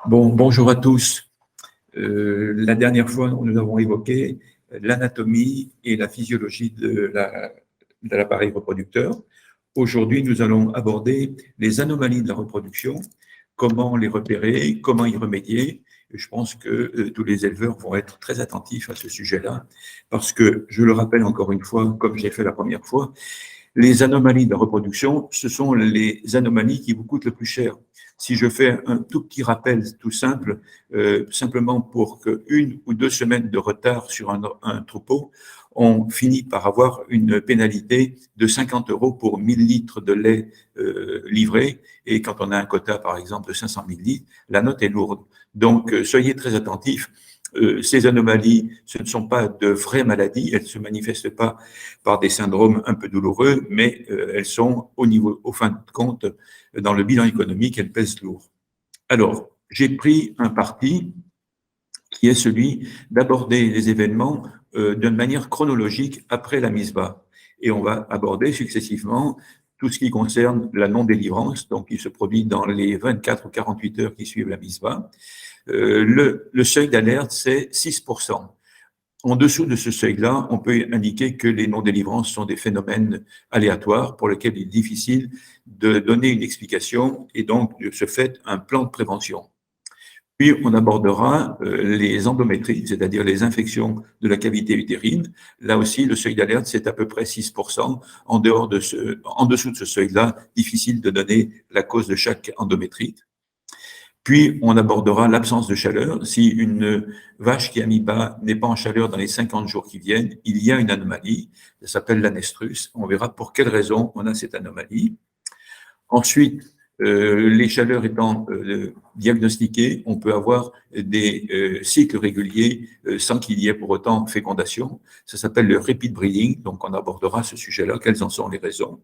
Bonjour à tous. La dernière fois, nous avons évoqué l'anatomie et la physiologie de l'appareil reproducteur. Aujourd'hui, nous allons aborder les anomalies de la reproduction, comment les repérer, comment y remédier. Je pense que tous les éleveurs vont être très attentifs à ce sujet-là, parce que, je le rappelle encore une fois, comme j'ai fait la première fois, les anomalies de la reproduction, ce sont les anomalies qui vous coûtent le plus cher. Si je fais un tout petit rappel tout simple, simplement pour qu'une ou 2 semaines de retard sur un troupeau, on finit par avoir une pénalité de 50 € pour 1000 litres de lait livré. Et quand on a un quota, par exemple, de 500 000 litres, la note est lourde. Donc, soyez très attentifs. Ces anomalies, ce ne sont pas de vraies maladies, elles ne se manifestent pas par des syndromes un peu douloureux, mais elles sont au fin de compte, dans le bilan économique, elles pèsent lourd. Alors, j'ai pris un parti qui est celui d'aborder les événements d'une manière chronologique après la mise bas. Et on va aborder successivement tout ce qui concerne la non-délivrance, donc qui se produit dans les 24 ou 48 heures qui suivent la mise bas. Le seuil d'alerte, c'est 6%. En dessous de ce seuil-là, on peut indiquer que les non-délivrances sont des phénomènes aléatoires pour lesquels il est difficile de donner une explication et donc, de ce fait, un plan de prévention. Puis, on abordera les endométrites, c'est-à-dire les infections de la cavité utérine. Là aussi, le seuil d'alerte, c'est à peu près 6%. En dessous de ce seuil-là, difficile de donner la cause de chaque endométrite. Puis, on abordera l'absence de chaleur. Si une vache qui a mis bas n'est pas en chaleur dans les 50 jours qui viennent, il y a une anomalie. Ça s'appelle l'anestrus. On verra pour quelles raisons on a cette anomalie. Ensuite, les chaleurs étant diagnostiquées, on peut avoir des cycles réguliers sans qu'il y ait pour autant fécondation. Ça s'appelle le repeat breeding. Donc, on abordera ce sujet-là. Quelles en sont les raisons?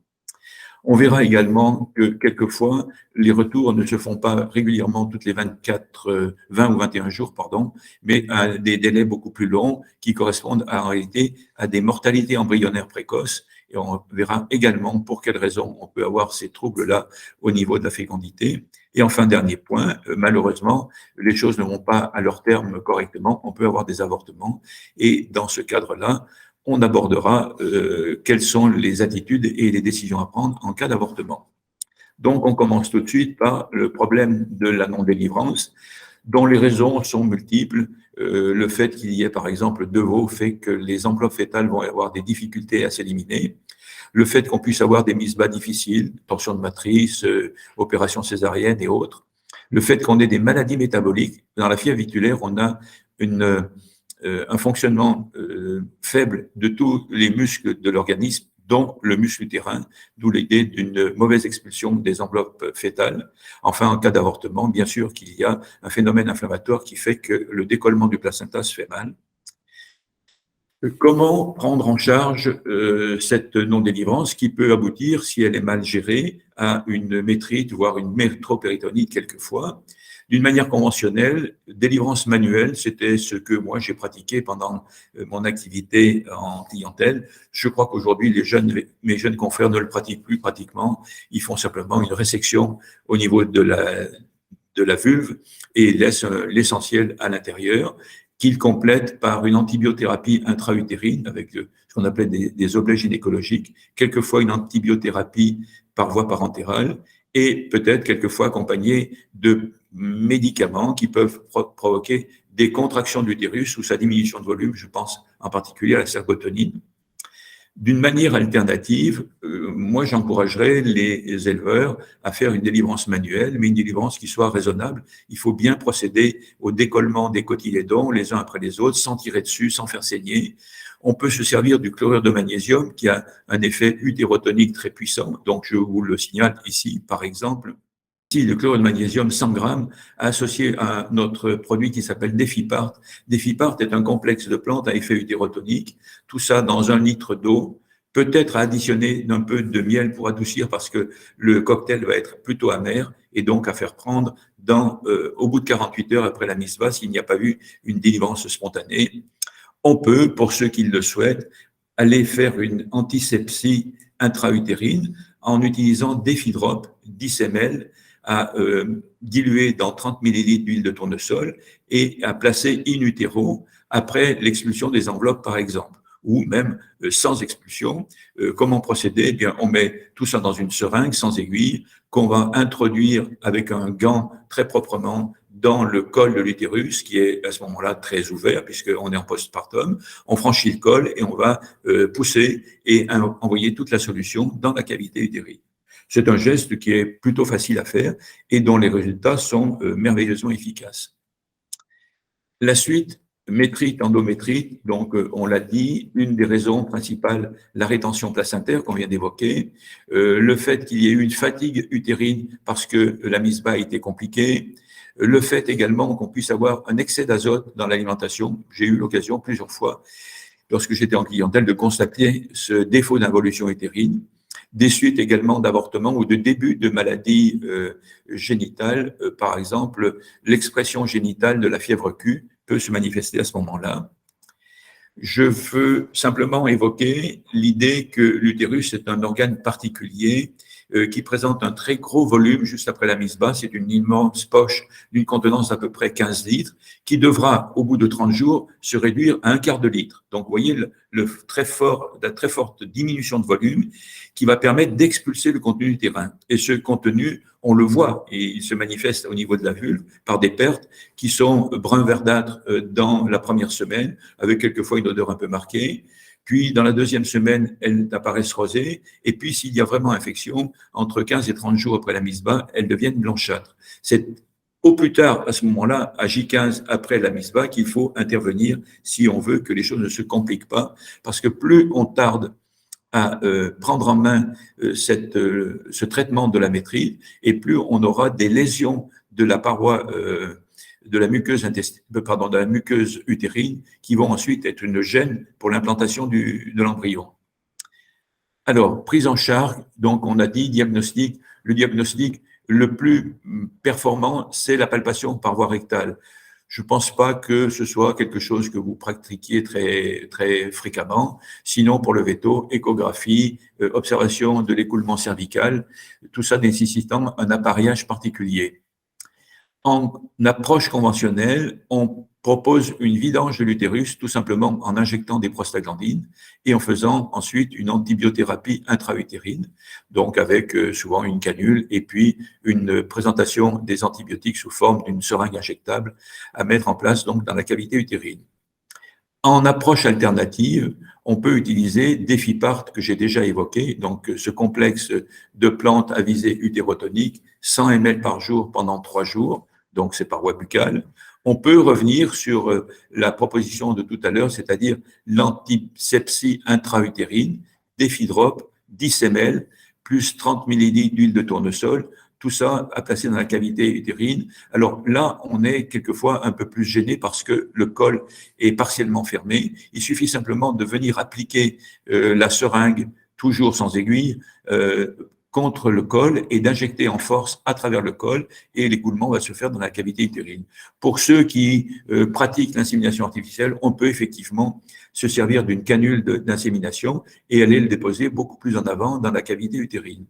On verra également que quelquefois, les retours ne se font pas régulièrement toutes les 20 ou 21 jours, mais à des délais beaucoup plus longs qui correspondent en réalité à des mortalités embryonnaires précoces. Et on verra également pour quelles raisons on peut avoir ces troubles-là au niveau de la fécondité. Et enfin, dernier point, malheureusement, les choses ne vont pas à leur terme correctement. On peut avoir des avortements. Et dans ce cadre-là, on abordera quelles sont les attitudes et les décisions à prendre en cas d'avortement. Donc, on commence tout de suite par le problème de la non-délivrance, dont les raisons sont multiples. Le fait qu'il y ait, par exemple, 2 veaux fait que les enveloppes fétales vont avoir des difficultés à s'éliminer. Le fait qu'on puisse avoir des mises bas difficiles, torsion de matrice, opération césarienne et autres. Le fait qu'on ait des maladies métaboliques. Dans la fièvre aviculaire, on a un fonctionnement faible de tous les muscles de l'organisme, dont le muscle utérin, d'où l'idée d'une mauvaise expulsion des enveloppes fétales. Enfin, en cas d'avortement, bien sûr qu'il y a un phénomène inflammatoire qui fait que le décollement du placenta se fait mal. Comment prendre en charge cette non-délivrance qui peut aboutir, si elle est mal gérée, à une métrite, voire une métropéritonite quelquefois? D'une manière conventionnelle, délivrance manuelle, c'était ce que moi j'ai pratiqué pendant mon activité en clientèle. Je crois qu'aujourd'hui, mes jeunes confrères ne le pratiquent plus pratiquement. Ils font simplement une résection au niveau de la vulve et laissent l'essentiel à l'intérieur, qu'ils complètent par une antibiothérapie intra-utérine avec ce qu'on appelait des objets gynécologiques, quelquefois une antibiothérapie par voie parentérale et peut-être quelquefois accompagnée de médicaments qui peuvent provoquer des contractions de l'utérus ou sa diminution de volume, je pense en particulier à la sergotonine. D'une manière alternative, moi j'encouragerais les éleveurs à faire une délivrance manuelle, mais une délivrance qui soit raisonnable. Il faut bien procéder au décollement des cotylédons les uns après les autres, sans tirer dessus, sans faire saigner. On peut se servir du chlorure de magnésium qui a un effet utérotonique très puissant. Donc je vous le signale ici, par exemple. Ici, le chlorure de magnésium 100 grammes associé à notre produit qui s'appelle Defipart. Defipart est un complexe de plantes à effet utérotonique. Tout ça dans 1 litre d'eau, peut-être à additionner d'un peu de miel pour adoucir parce que le cocktail va être plutôt amer et donc à faire prendre au bout de 48 heures après la mise bas s'il n'y a pas eu une délivrance spontanée. On peut, pour ceux qui le souhaitent, aller faire une antisepsie intra-utérine en utilisant Defidrop 10 ml à diluer dans 30 millilitres d'huile de tournesol et à placer in utero après l'expulsion des enveloppes, par exemple, ou même sans expulsion. Comment procéder? Eh bien, on met tout ça dans une seringue sans aiguille qu'on va introduire avec un gant très proprement dans le col de l'utérus, qui est à ce moment-là très ouvert, puisqu'on est en postpartum. On franchit le col et on va pousser et envoyer toute la solution dans la cavité utérine. C'est un geste qui est plutôt facile à faire et dont les résultats sont merveilleusement efficaces. La suite, métrite, endométrite, donc on l'a dit, une des raisons principales, la rétention placentaire qu'on vient d'évoquer, le fait qu'il y ait eu une fatigue utérine parce que la mise bas a été compliquée, le fait également qu'on puisse avoir un excès d'azote dans l'alimentation. J'ai eu l'occasion plusieurs fois, lorsque j'étais en clientèle, de constater ce défaut d'involution utérine, des suites également d'avortement ou de début de maladies génitales. Par exemple, l'expression génitale de la fièvre Q peut se manifester à ce moment-là. Je veux simplement évoquer l'idée que l'utérus est un organe particulier qui présente un très gros volume juste après la mise bas. C'est une immense poche d'une contenance d'à peu près 15 litres qui devra, au bout de 30 jours, se réduire à un quart de litre. Donc, vous voyez la très forte diminution de volume qui va permettre d'expulser le contenu utérin. Et ce contenu, on le voit, et il se manifeste au niveau de la vulve par des pertes qui sont brun verdâtre dans la première semaine, avec quelquefois une odeur un peu marquée. Puis, dans la deuxième semaine, elles apparaissent rosées. Et puis, s'il y a vraiment infection, entre 15 et 30 jours après la mise bas, elles deviennent blanchâtres. C'est au plus tard, à ce moment-là, à J15, après la mise bas, qu'il faut intervenir si on veut que les choses ne se compliquent pas. Parce que plus on tarde à prendre en main ce traitement de la métrite, et plus on aura des lésions de la paroi de la muqueuse de la muqueuse utérine qui vont ensuite être une gêne pour l'implantation de l'embryon. Alors, prise en charge, donc on a dit diagnostic. Le diagnostic le plus performant, c'est la palpation par voie rectale. Je ne pense pas que ce soit quelque chose que vous pratiquiez très, très fréquemment. Sinon, pour le veto, échographie, observation de l'écoulement cervical, tout ça nécessitant un appareillage particulier. En approche conventionnelle, on propose une vidange de l'utérus tout simplement en injectant des prostaglandines et en faisant ensuite une antibiothérapie intra-utérine, donc avec souvent une canule et puis une présentation des antibiotiques sous forme d'une seringue injectable à mettre en place donc dans la cavité utérine. En approche alternative, on peut utiliser Defipart que j'ai déjà évoqué, donc ce complexe de plantes à visée utérotonique, 100 ml par jour pendant 3 jours, donc c'est par voie buccale. On peut revenir sur la proposition de tout à l'heure, c'est-à-dire l'antisepsie intra-utérine, Defidrop, 10 ml, plus 30 ml d'huile de tournesol, tout ça à placer dans la cavité utérine. Alors là, on est quelquefois un peu plus gêné parce que le col est partiellement fermé. Il suffit simplement de venir appliquer la seringue, toujours sans aiguille, contre le col et d'injecter en force à travers le col et l'écoulement va se faire dans la cavité utérine. Pour ceux qui pratiquent l'insémination artificielle, on peut effectivement se servir d'une canule d'insémination et aller le déposer beaucoup plus en avant dans la cavité utérine.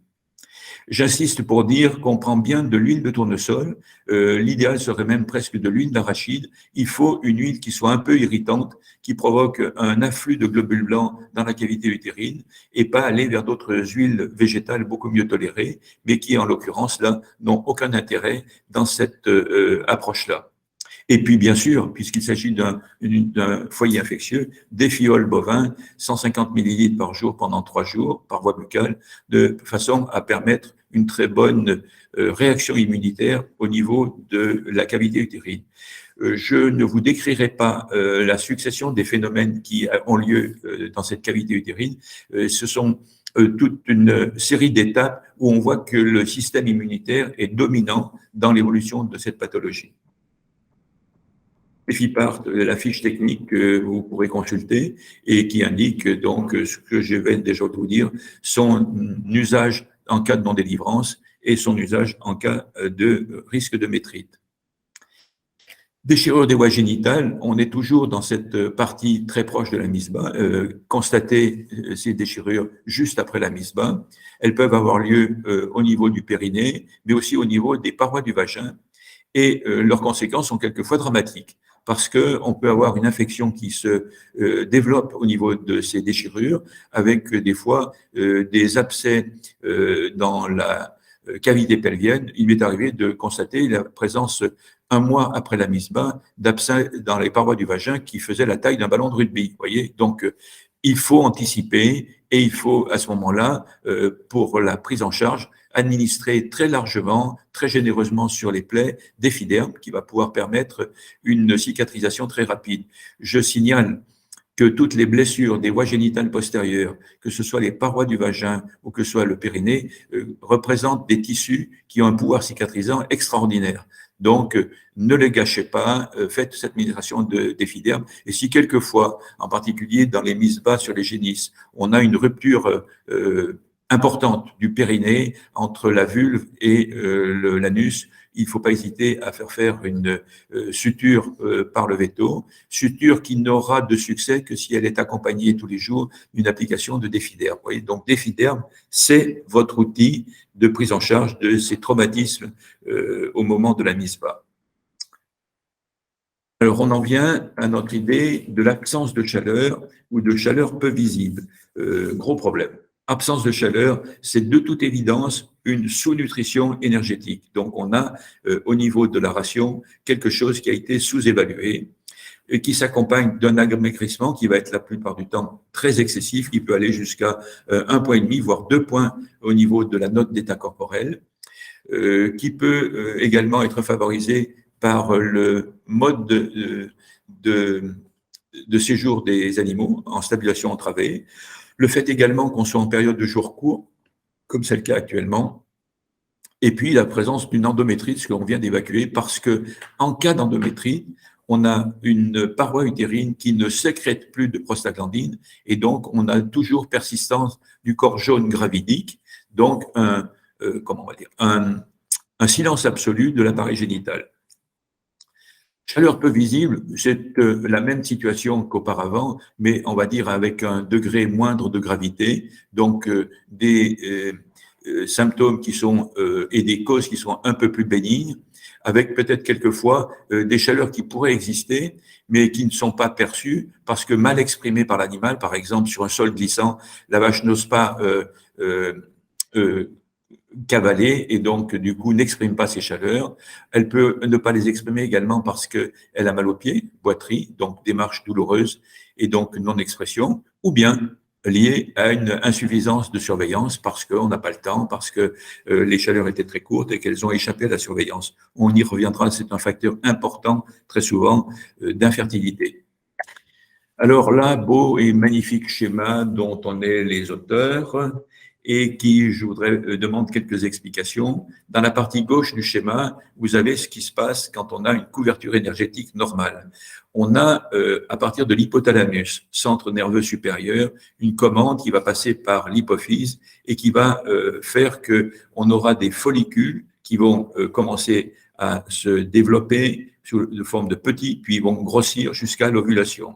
J'insiste pour dire qu'on prend bien de l'huile de tournesol. L'idéal serait même presque de l'huile d'arachide. Il faut une huile qui soit un peu irritante, qui provoque un afflux de globules blancs dans la cavité utérine et pas aller vers d'autres huiles végétales beaucoup mieux tolérées, mais qui, en l'occurrence, là, n'ont aucun intérêt dans cette approche-là. Et puis, bien sûr, puisqu'il s'agit d'un foyer infectieux, des fioles bovins, 150 millilitres par jour pendant 3 jours, par voie buccale, de façon à permettre une très bonne réaction immunitaire au niveau de la cavité utérine. Je ne vous décrirai pas la succession des phénomènes qui ont lieu dans cette cavité utérine. Ce sont toute une série d'étapes où on voit que le système immunitaire est dominant dans l'évolution de cette pathologie. Defipart, la fiche technique que vous pourrez consulter et qui indique donc ce que je vais déjà vous dire, son usage en cas de non-délivrance et son usage en cas de risque de métrite. Déchirure des voies génitales, on est toujours dans cette partie très proche de la misba. Constater ces déchirures juste après la misba. Elles peuvent avoir lieu au niveau du périnée, mais aussi au niveau des parois du vagin. Et leurs conséquences sont quelquefois dramatiques parce qu'on peut avoir une infection qui se développe au niveau de ces déchirures avec des fois des abcès dans la cavité pelvienne. Il m'est arrivé de constater la présence, un mois après la misba, d'abcès dans les parois du vagin qui faisaient la taille d'un ballon de rugby. Vous voyez, donc il faut anticiper et il faut à ce moment-là, pour la prise en charge, administrer très largement, très généreusement sur les plaies d'épiderme qui va pouvoir permettre une cicatrisation très rapide. Je signale que toutes les blessures des voies génitales postérieures, que ce soit les parois du vagin ou que ce soit le périnée, représentent des tissus qui ont un pouvoir cicatrisant extraordinaire. Donc, ne les gâchez pas, faites cette migration d'épiderme. Et si quelquefois, en particulier dans les mises bas sur les génisses, on a une rupture importante du périnée entre la vulve et l'anus, il ne faut pas hésiter à faire une suture par le veto, suture qui n'aura de succès que si elle est accompagnée tous les jours d'une application de défiderme. Vous voyez, donc défiderme, c'est votre outil de prise en charge de ces traumatismes au moment de la mise bas. Alors, on en vient à notre idée de l'absence de chaleur ou de chaleur peu visible. Gros problème. Absence de chaleur, c'est de toute évidence une sous-nutrition énergétique. Donc, on a au niveau de la ration quelque chose qui a été sous-évalué et qui s'accompagne d'un amaigrissement qui va être la plupart du temps très excessif, qui peut aller jusqu'à 1,5 point, voire 2 points au niveau de la note d'état corporel, qui peut également être favorisé par le mode de séjour des animaux en stabilisation entravée, le fait également qu'on soit en période de jour court, comme c'est le cas actuellement, et puis la présence d'une endométrite, ce qu'on vient d'évacuer, parce que en cas d'endométrite, on a une paroi utérine qui ne sécrète plus de prostaglandine, et donc on a toujours persistance du corps jaune gravidique, donc comment on va dire, un silence absolu de l'appareil génital. Chaleur peu visible, c'est la même situation qu'auparavant, mais on va dire avec un degré moindre de gravité, donc des symptômes qui sont et des causes qui sont un peu plus bénignes, avec peut-être quelquefois des chaleurs qui pourraient exister, mais qui ne sont pas perçues parce que mal exprimées par l'animal. Par exemple, sur un sol glissant, la vache n'ose pas cavaler et donc du coup n'exprime pas ses chaleurs. Elle peut ne pas les exprimer également parce qu'elle a mal aux pieds, boiterie, donc démarche douloureuse et donc non-expression, ou bien liée à une insuffisance de surveillance parce qu'on n'a pas le temps, parce que les chaleurs étaient très courtes et qu'elles ont échappé à la surveillance. On y reviendra, c'est un facteur important très souvent d'infertilité. Alors là, beau et magnifique schéma dont on est les auteurs et qui, je voudrais demander quelques explications. Dans la partie gauche du schéma, vous avez ce qui se passe quand on a une couverture énergétique normale. On a, à partir de l'hypothalamus, centre nerveux supérieur, une commande qui va passer par l'hypophyse et qui va faire qu'on aura des follicules qui vont commencer à se développer sous forme de petits, puis vont grossir jusqu'à l'ovulation.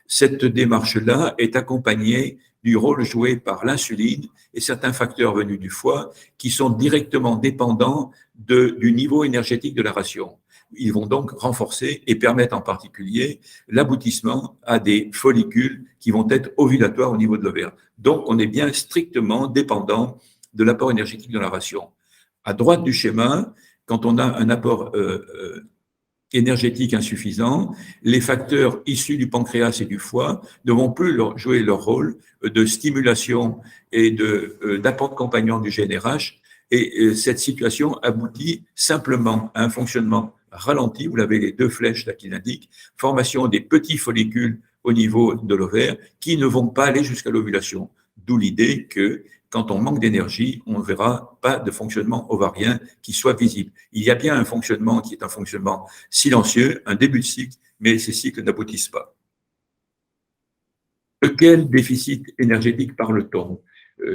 Cette démarche-là est accompagnée du rôle joué par l'insuline et certains facteurs venus du foie qui sont directement dépendants du niveau énergétique de la ration. Ils vont donc renforcer et permettre en particulier l'aboutissement à des follicules qui vont être ovulatoires au niveau de l'ovaire. Donc, on est bien strictement dépendant de l'apport énergétique de la ration. À droite du schéma, quand on a un apport énergétique insuffisant, les facteurs issus du pancréas et du foie ne vont plus jouer leur rôle de stimulation et d'apport compagnon du GNRH. Et cette situation aboutit simplement à un fonctionnement ralenti. Vous l'avez les deux flèches là qui l'indiquent, formation des petits follicules au niveau de l'ovaire qui ne vont pas aller jusqu'à l'ovulation. D'où l'idée que quand on manque d'énergie, on ne verra pas de fonctionnement ovarien qui soit visible. Il y a bien un fonctionnement qui est un fonctionnement silencieux, un début de cycle, mais ces cycles n'aboutissent pas. De quel déficit énergétique parle-t-on?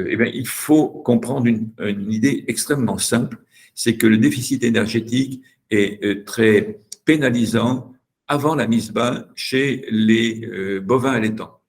Eh bien, il faut comprendre une idée extrêmement simple, c'est que le déficit énergétique est très pénalisant avant la mise bas chez les bovins allaitants.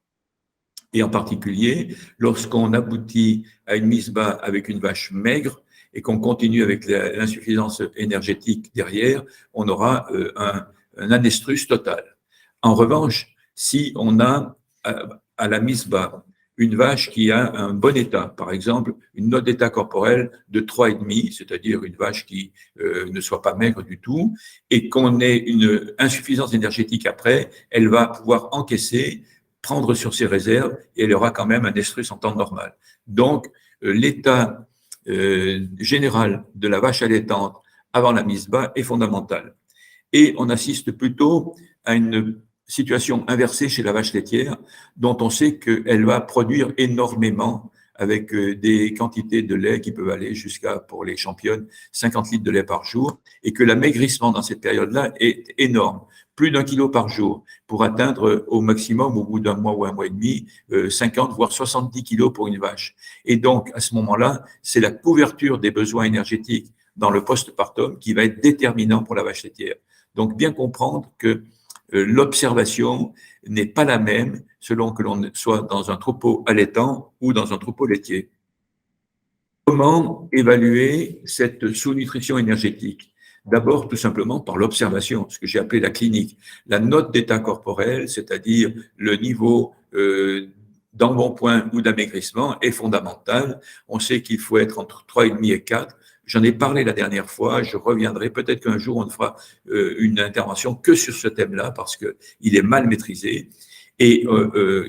Et en particulier, lorsqu'on aboutit à une mise bas avec une vache maigre et qu'on continue avec l'insuffisance énergétique derrière, on aura un anestrus total. En revanche, si on a à la mise bas une vache qui a un bon état, par exemple une note d'état corporel de 3,5, c'est-à-dire une vache qui ne soit pas maigre du tout, et qu'on ait une insuffisance énergétique après, elle va pouvoir encaisser, prendre sur ses réserves, et elle aura quand même un estrus en temps normal. Donc, l'état général de la vache allaitante avant la mise bas est fondamental. Et on assiste plutôt à une situation inversée chez la vache laitière, dont on sait qu'elle va produire énormément avec des quantités de lait qui peuvent aller jusqu'à, pour les championnes, 50 litres de lait par jour, et que l'amaigrissement dans cette période-là est énorme, plus d'1 kilo par jour, pour atteindre au maximum, au bout d'un mois ou un mois et demi, 50 voire 70 kilos pour une vache. Et donc, à ce moment-là, c'est la couverture des besoins énergétiques dans le postpartum qui va être déterminant pour la vache laitière. Donc, bien comprendre que l'observation n'est pas la même selon que l'on soit dans un troupeau allaitant ou dans un troupeau laitier. Comment évaluer cette sous-nutrition énergétique? D'abord, tout simplement par l'observation, ce que j'ai appelé la clinique. La note d'état corporel, c'est-à-dire le niveau d'embonpoint ou d'amaigrissement, est fondamentale. On sait qu'il faut être entre 3,5 et 4. J'en ai parlé la dernière fois, je reviendrai. Peut-être qu'un jour, on ne fera une intervention que sur ce thème-là parce qu'il est mal maîtrisé. Et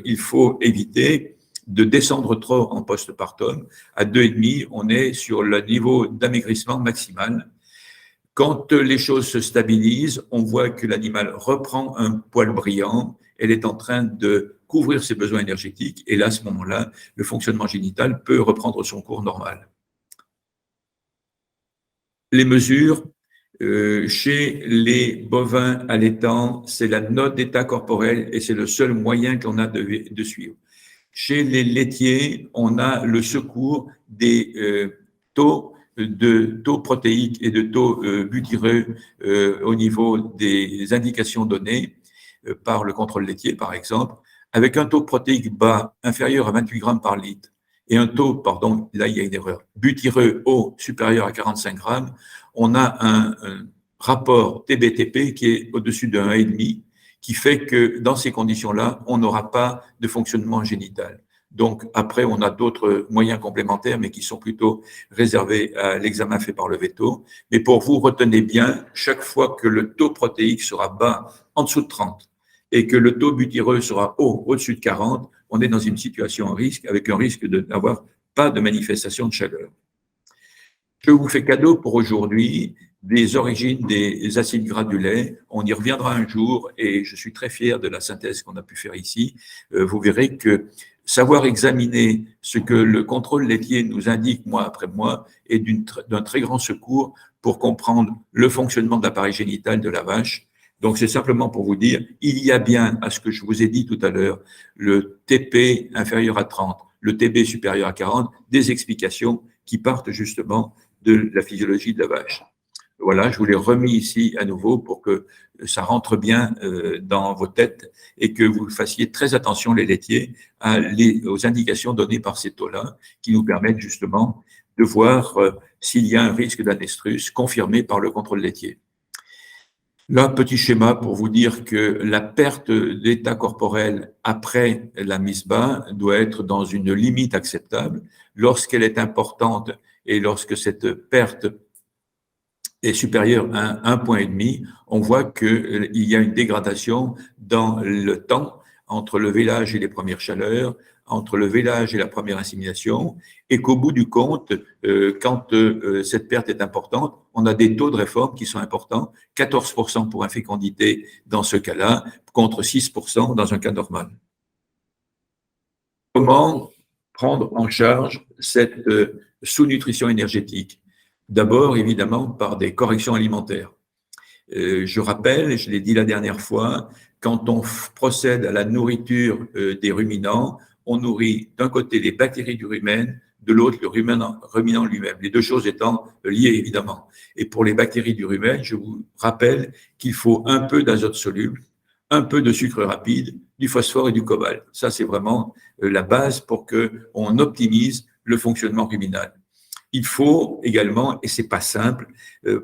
il faut éviter de descendre trop en postpartum. À 2,5, on est sur le niveau d'amaigrissement maximal. Quand les choses se stabilisent, on voit que l'animal reprend un poil brillant, elle est en train de couvrir ses besoins énergétiques, et là, à ce moment-là, le fonctionnement génital peut reprendre son cours normal. Les mesures, chez les bovins allaitants, c'est la note d'état corporel et c'est le seul moyen qu'on a de suivre. Chez les laitiers, on a le secours des taux protéiques et de taux butyreux au niveau des indications données par le contrôle laitier, par exemple, avec un taux protéique bas inférieur à 28 grammes par litre et un taux, pardon, là il y a une erreur, butyreux haut supérieur à 45 grammes, on a un rapport TBTP qui est au-dessus de 1,5, qui fait que dans ces conditions-là, on n'aura pas de fonctionnement génital. Donc après, on a d'autres moyens complémentaires, mais qui sont plutôt réservés à l'examen fait par le veto. Mais pour vous, retenez bien, chaque fois que le taux protéique sera bas, en dessous de 30, et que le taux butyreux sera haut, au-dessus de 40, on est dans une situation à risque, avec un risque d'avoir pas de manifestation de chaleur. Je vous fais cadeau pour aujourd'hui des origines des acides gras du lait. On y reviendra un jour et je suis très fier de la synthèse qu'on a pu faire ici. Vous verrez que savoir examiner ce que le contrôle laitier nous indique mois après mois est d'un très grand secours pour comprendre le fonctionnement de l'appareil génital de la vache. Donc, c'est simplement pour vous dire, il y a bien, à ce que je vous ai dit tout à l'heure, le TP inférieur à 30, le TB supérieur à 40, des explications qui partent justement de la physiologie de la vache. Voilà, je vous l'ai remis ici à nouveau pour que ça rentre bien dans vos têtes et que vous fassiez très attention, les laitiers, aux indications données par ces taux-là qui nous permettent justement de voir s'il y a un risque d'anestrus confirmé par le contrôle laitier. Là, petit schéma pour vous dire que la perte d'état corporel après la mise bas doit être dans une limite acceptable. Lorsqu'elle est importante et lorsque cette perte est supérieure à 1,5 point, on voit qu'il y a une dégradation dans le temps entre le vélage et les premières chaleurs, entre le vélage et la première insémination, et qu'au bout du compte, quand cette perte est importante, on a des taux de réforme qui sont importants, 14% pour infécondité dans ce cas-là, contre 6% dans un cas normal. Comment prendre en charge cette sous-nutrition énergétique? D'abord, évidemment, par des corrections alimentaires. Je rappelle, et je l'ai dit la dernière fois, quand on procède à la nourriture des ruminants, on nourrit d'un côté les bactéries du rumen, de l'autre le ruminant lui-même, les deux choses étant liées évidemment. Et pour les bactéries du rumen, je vous rappelle qu'il faut un peu d'azote soluble, un peu de sucre rapide, du phosphore et du cobalt. Ça, c'est vraiment la base pour qu'on optimise le fonctionnement ruminal. Il faut également, et c'est pas simple,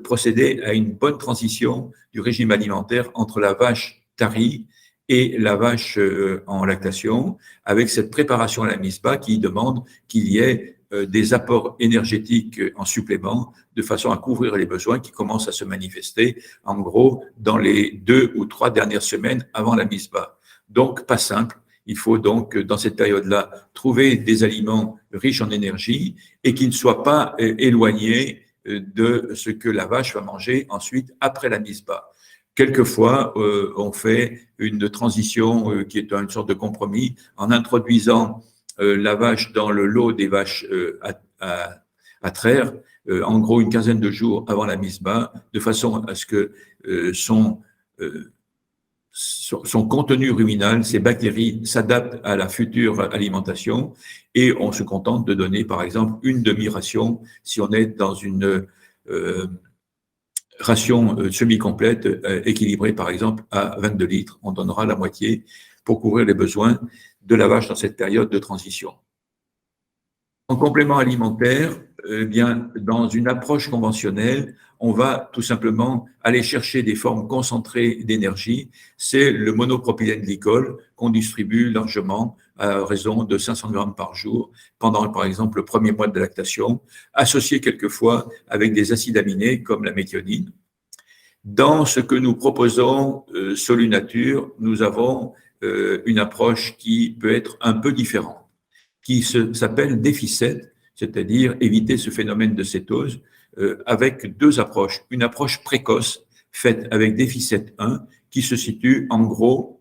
procéder à une bonne transition du régime alimentaire entre la vache tarie et la vache en lactation, avec cette préparation à la mise bas qui demande qu'il y ait des apports énergétiques en supplément, de façon à couvrir les besoins qui commencent à se manifester, en gros, dans les 2 ou 3 dernières semaines avant la mise bas. Donc, pas simple. Il faut donc, dans cette période-là, trouver des aliments riches en énergie et qui ne soient pas éloignés de ce que la vache va manger ensuite après la mise bas. Quelquefois, on fait une transition qui est une sorte de compromis en introduisant la vache dans le lot des vaches à traire, en gros une quinzaine de jours avant la mise bas, de façon à ce que son contenu ruminal, ces bactéries s'adaptent à la future alimentation et on se contente de donner, par exemple, une demi-ration si on est dans une ration semi-complète équilibrée, par exemple, à 22 litres. On donnera la moitié pour couvrir les besoins de la vache dans cette période de transition. En complément alimentaire, bien, dans une approche conventionnelle, on va tout simplement aller chercher des formes concentrées d'énergie. C'est le monopropylène glycol qu'on distribue largement à raison de 500 grammes par jour pendant, par exemple, le premier mois de lactation, associé quelquefois avec des acides aminés comme la méthionine. Dans ce que nous proposons, Solunature, nous avons une approche qui peut être un peu différente, qui s'appelle déficit, c'est-à-dire éviter ce phénomène de cétose, avec deux approches. Une approche précoce faite avec déficit 1, qui se situe en gros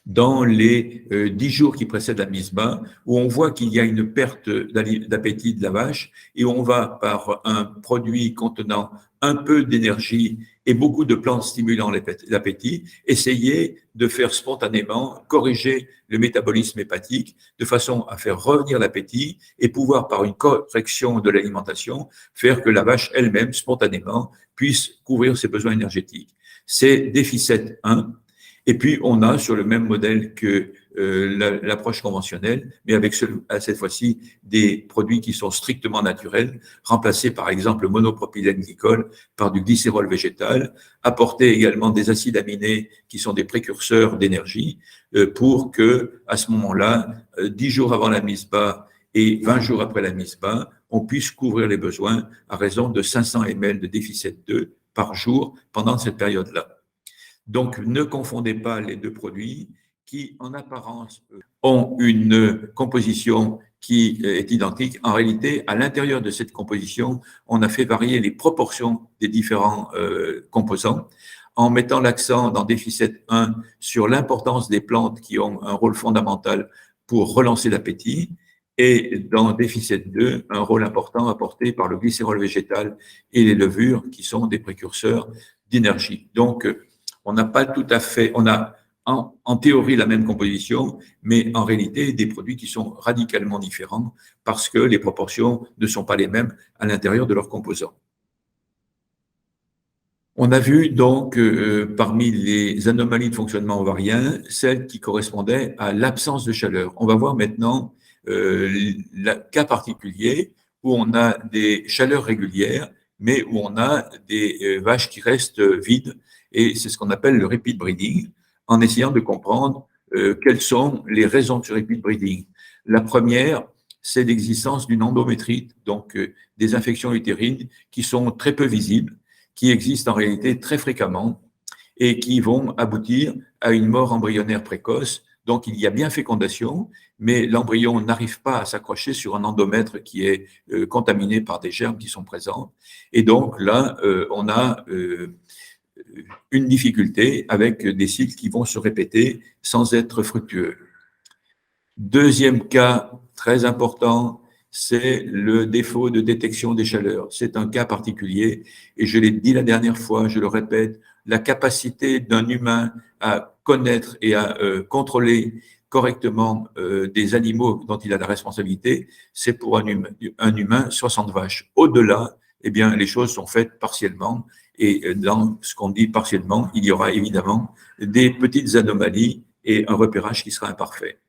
dans les 10 jours qui précèdent la mise bas, où on voit qu'il y a une perte d'appétit de la vache et on va, par un produit contenant un peu d'énergie et beaucoup de plantes stimulant l'appétit, essayer de faire spontanément corriger le métabolisme hépatique de façon à faire revenir l'appétit et pouvoir, par une correction de l'alimentation, faire que la vache elle-même, spontanément, puisse couvrir ses besoins énergétiques. C'est déficit 1. Et puis, on a sur le même modèle que l'approche conventionnelle, mais avec cette fois-ci des produits qui sont strictement naturels, remplacer par exemple le monopropylène glycol par du glycérol végétal, apporter également des acides aminés qui sont des précurseurs d'énergie pour que, à ce moment-là, 10 jours avant la mise bas et 20 jours après la mise bas, on puisse couvrir les besoins à raison de 500 ml de déficit 2 par jour pendant cette période-là. Donc, ne confondez pas les deux produits qui, en apparence, ont une composition qui est identique. En réalité, à l'intérieur de cette composition, on a fait varier les proportions des différents composants en mettant l'accent dans déficit 1 sur l'importance des plantes qui ont un rôle fondamental pour relancer l'appétit et dans déficit 2, un rôle important apporté par le glycérol végétal et les levures qui sont des précurseurs d'énergie. Donc, on n'a pas tout à fait, on a en théorie la même composition, mais en réalité des produits qui sont radicalement différents parce que les proportions ne sont pas les mêmes à l'intérieur de leurs composants. On a vu donc parmi les anomalies de fonctionnement ovarien, celles qui correspondaient à l'absence de chaleur. On va voir maintenant le cas particulier où on a des chaleurs régulières, mais où on a des vaches qui restent vides. Et c'est ce qu'on appelle le repeat breeding, en essayant de comprendre quelles sont les raisons de ce repeat breeding. La première, c'est l'existence d'une endométrite, donc des infections utérines qui sont très peu visibles, qui existent en réalité très fréquemment et qui vont aboutir à une mort embryonnaire précoce. Donc, il y a bien fécondation, mais l'embryon n'arrive pas à s'accrocher sur un endomètre qui est contaminé par des germes qui sont présents. Et donc, là, on a une difficulté avec des cycles qui vont se répéter sans être fructueux. Deuxième cas très important, c'est le défaut de détection des chaleurs. C'est un cas particulier et je l'ai dit la dernière fois, je le répète, la capacité d'un humain à connaître et à contrôler correctement des animaux dont il a la responsabilité, c'est pour un humain 60 vaches. Au-delà, eh bien, les choses sont faites partiellement. Et dans ce qu'on dit partiellement, il y aura évidemment des petites anomalies et un repérage qui sera imparfait.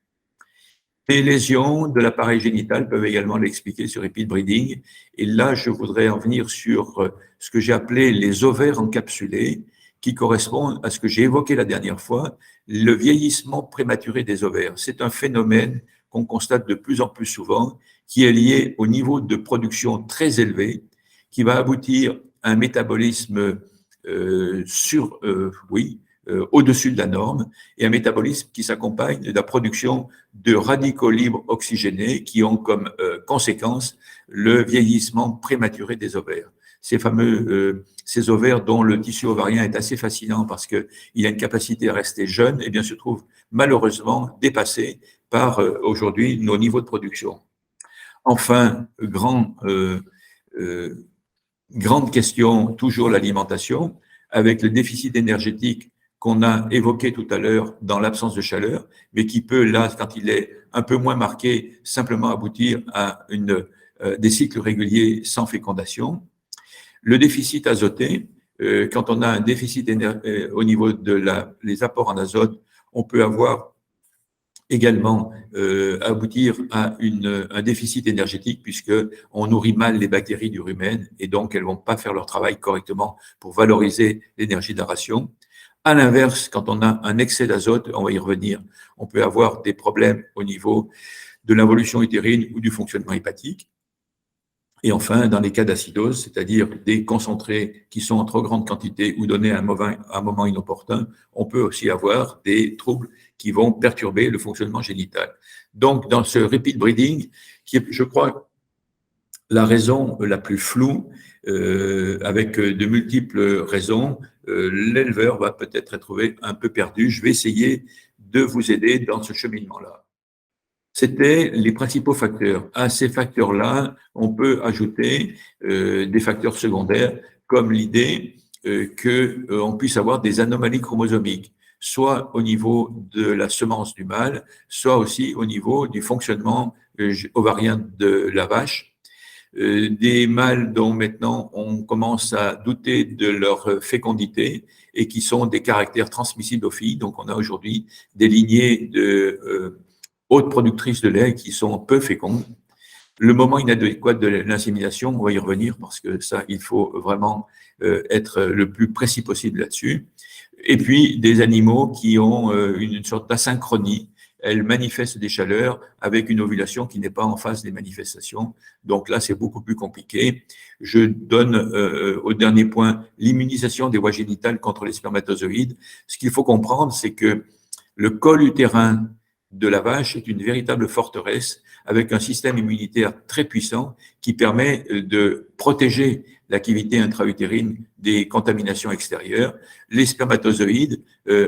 Les lésions de l'appareil génital peuvent également l'expliquer sur repeat breeding. Et là, je voudrais en venir sur ce que j'ai appelé les ovaires encapsulés, qui correspondent à ce que j'ai évoqué la dernière fois, le vieillissement prématuré des ovaires. C'est un phénomène qu'on constate de plus en plus souvent, qui est lié au niveau de production très élevé, qui va aboutir à un métabolisme au-dessus de la norme, et un métabolisme qui s'accompagne de la production de radicaux libres oxygénés qui ont comme conséquence le vieillissement prématuré des ovaires. Ces ovaires dont le tissu ovarien est assez fascinant parce qu'il a une capacité à rester jeune, et bien se trouve malheureusement dépassé par aujourd'hui nos niveaux de production. Enfin, grande question, toujours l'alimentation, avec le déficit énergétique qu'on a évoqué tout à l'heure dans l'absence de chaleur, mais qui peut, là, quand il est un peu moins marqué, simplement aboutir à des cycles réguliers sans fécondation. Le déficit azoté, quand on a un déficit au niveau les apports en azote, on peut avoir également aboutir à un déficit énergétique puisqu'on nourrit mal les bactéries du rumen et donc elles ne vont pas faire leur travail correctement pour valoriser l'énergie de la ration. À l'inverse, quand on a un excès d'azote, on va y revenir, on peut avoir des problèmes au niveau de l'involution utérine ou du fonctionnement hépatique. Et enfin, dans les cas d'acidose, c'est-à-dire des concentrés qui sont en trop grande quantité ou donnés à un moment inopportun, on peut aussi avoir des troubles qui vont perturber le fonctionnement génital. Donc, dans ce repeat breeding, qui est, je crois, la raison la plus floue, avec de multiples raisons, l'éleveur va peut-être être trouvé un peu perdu. Je vais essayer de vous aider dans ce cheminement-là. C'était les principaux facteurs. À ces facteurs-là, on peut ajouter des facteurs secondaires, comme l'idée qu'on puisse avoir des anomalies chromosomiques, soit au niveau de la semence du mâle, soit aussi au niveau du fonctionnement ovarien de la vache. Des mâles dont maintenant on commence à douter de leur fécondité et qui sont des caractères transmissibles aux filles. Donc on a aujourd'hui des lignées de hautes productrices de lait qui sont peu fécondes. Le moment inadéquat de l'insémination, on va y revenir parce que ça, il faut vraiment être le plus précis possible là-dessus. Et puis, des animaux qui ont une sorte d'asynchronie. Elles manifestent des chaleurs avec une ovulation qui n'est pas en phase des manifestations. Donc là, c'est beaucoup plus compliqué. Je donne au dernier point l'immunisation des voies génitales contre les spermatozoïdes. Ce qu'il faut comprendre, c'est que le col utérin de la vache est une véritable forteresse avec un système immunitaire très puissant qui permet de protéger la cavité intra-utérine des contaminations extérieures. Les spermatozoïdes,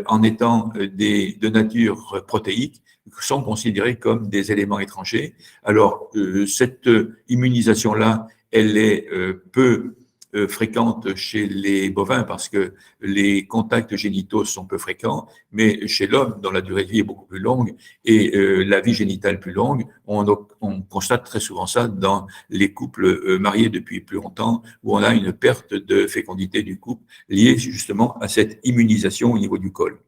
en étant de nature protéique, sont considérés comme des éléments étrangers. Alors, cette immunisation-là, elle est peu fréquente chez les bovins parce que les contacts génitaux sont peu fréquents, mais chez l'homme, dont la durée de vie est beaucoup plus longue et la vie génitale plus longue, on constate très souvent ça dans les couples mariés depuis plus longtemps, où on a une perte de fécondité du couple liée justement à cette immunisation au niveau du col.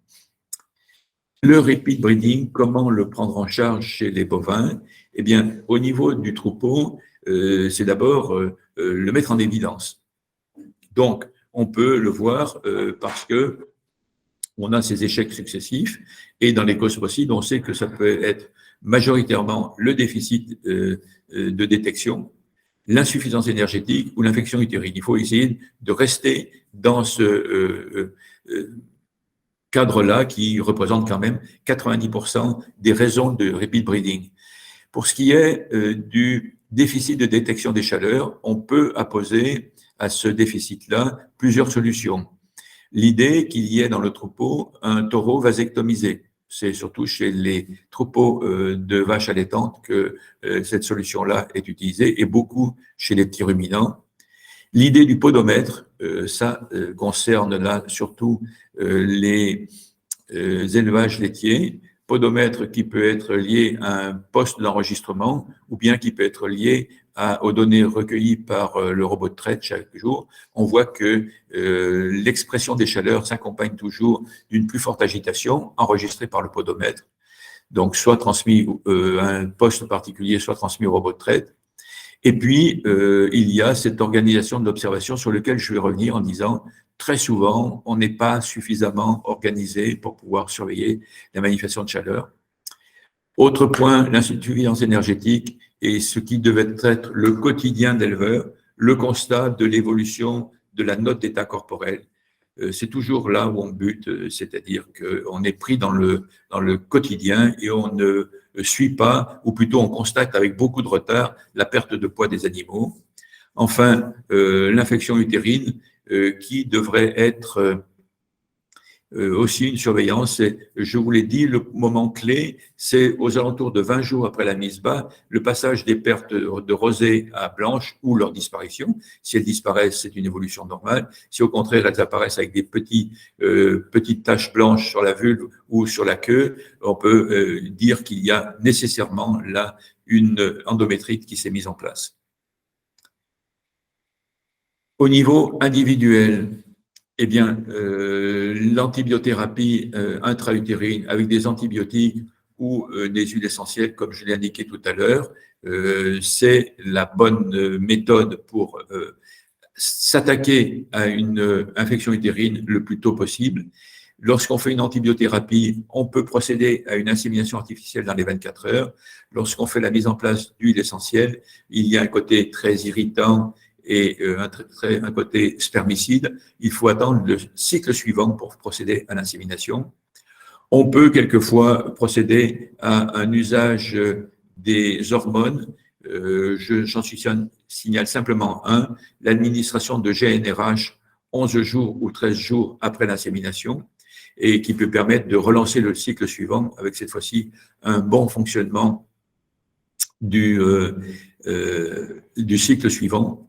Le repeat breeding, comment le prendre en charge chez les bovins? Eh bien, au niveau du troupeau, c'est d'abord le mettre en évidence. Donc, on peut le voir parce que on a ces échecs successifs et dans les causes possibles, on sait que ça peut être majoritairement le déficit de détection, l'insuffisance énergétique ou l'infection utérine. Il faut essayer de rester dans ce cadre-là qui représente quand même 90% des raisons de repeat breeding. Pour ce qui est du déficit de détection des chaleurs, on peut apposer à ce déficit-là plusieurs solutions. L'idée qu'il y ait dans le troupeau un taureau vasectomisé. C'est surtout chez les troupeaux de vaches allaitantes que cette solution-là est utilisée et beaucoup chez les petits ruminants. L'idée du podomètre, ça concerne là surtout les élevages laitiers, podomètre qui peut être lié à un poste d'enregistrement ou bien qui peut être lié aux données recueillies par le robot de traite chaque jour. On voit que l'expression des chaleurs s'accompagne toujours d'une plus forte agitation enregistrée par le podomètre, donc soit transmis à un poste particulier, soit transmis au robot de traite. Et puis, il y a cette organisation de l'observation sur laquelle je vais revenir en disant, très souvent, on n'est pas suffisamment organisé pour pouvoir surveiller la manifestation de chaleur. Autre point, l'insuffisance énergétique et ce qui devait être le quotidien d'éleveur, le constat de l'évolution de la note d'état corporel. C'est toujours là où on bute, c'est-à-dire qu'on est pris dans le quotidien et on ne suit pas, ou plutôt on constate avec beaucoup de retard la perte de poids des animaux. Enfin, l'infection utérine qui devrait être aussi une surveillance. Je vous l'ai dit, le moment clé, c'est aux alentours de 20 jours après la mise bas, le passage des pertes de rosée à blanche ou leur disparition. Si elles disparaissent, c'est une évolution normale. Si au contraire, elles apparaissent avec des petites taches blanches sur la vulve ou sur la queue, on peut dire qu'il y a nécessairement là une endométrite qui s'est mise en place. Au niveau individuel, eh bien, l'antibiothérapie intra-utérine avec des antibiotiques ou des huiles essentielles, comme je l'ai indiqué tout à l'heure, c'est la bonne méthode pour s'attaquer à une infection utérine le plus tôt possible. Lorsqu'on fait une antibiothérapie, on peut procéder à une insémination artificielle dans les 24 heures. Lorsqu'on fait la mise en place d'huiles essentielles, il y a un côté très irritant et un côté spermicide, il faut attendre le cycle suivant pour procéder à l'insémination. On peut quelquefois procéder à un usage des hormones. J'en signale simplement un, l'administration de GnRH 11 jours ou 13 jours après l'insémination et qui peut permettre de relancer le cycle suivant avec cette fois-ci un bon fonctionnement du cycle suivant.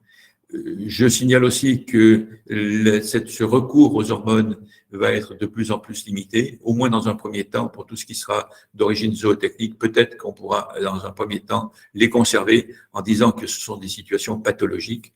Je signale aussi que ce recours aux hormones va être de plus en plus limité, au moins dans un premier temps, pour tout ce qui sera d'origine zootechnique. Peut-être qu'on pourra, dans un premier temps, les conserver en disant que ce sont des situations pathologiques.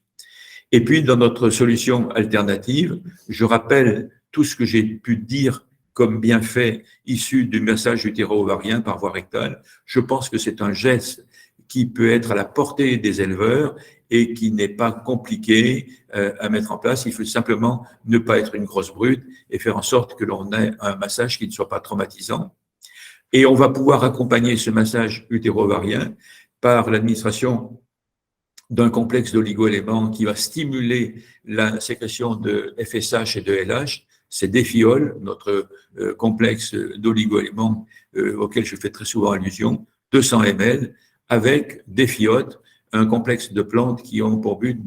Et puis, dans notre solution alternative, je rappelle tout ce que j'ai pu dire comme bienfait issu du massage utéro-ovarien par voie rectale. Je pense que c'est un geste qui peut être à la portée des éleveurs et qui n'est pas compliqué à mettre en place. Il faut simplement ne pas être une grosse brute et faire en sorte que l'on ait un massage qui ne soit pas traumatisant. Et on va pouvoir accompagner ce massage utéro-ovarien par l'administration d'un complexe d'oligo-éléments qui va stimuler la sécrétion de FSH et de LH. C'est Défiol, notre complexe d'oligo-éléments auquel je fais très souvent allusion, 200 ml, avec Défiote, un complexe de plantes qui ont pour but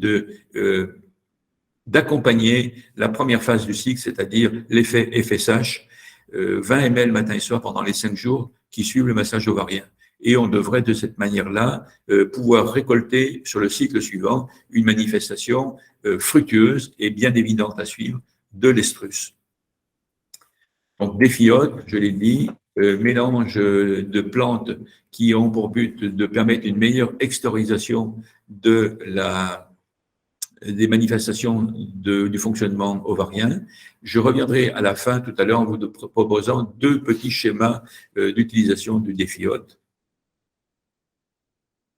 d'accompagner la première phase du cycle, c'est-à-dire l'effet FSH, 20 ml matin et soir pendant les 5 jours qui suivent le massage ovarien. Et on devrait de cette manière-là pouvoir récolter sur le cycle suivant une manifestation fructueuse et bien évidente à suivre de l'estrus. Donc Défiote, je l'ai dit, mélange de plantes qui ont pour but de permettre une meilleure extériorisation des manifestations du fonctionnement ovarien. Je reviendrai à la fin tout à l'heure en vous proposant 2 petits schémas d'utilisation du Défiote.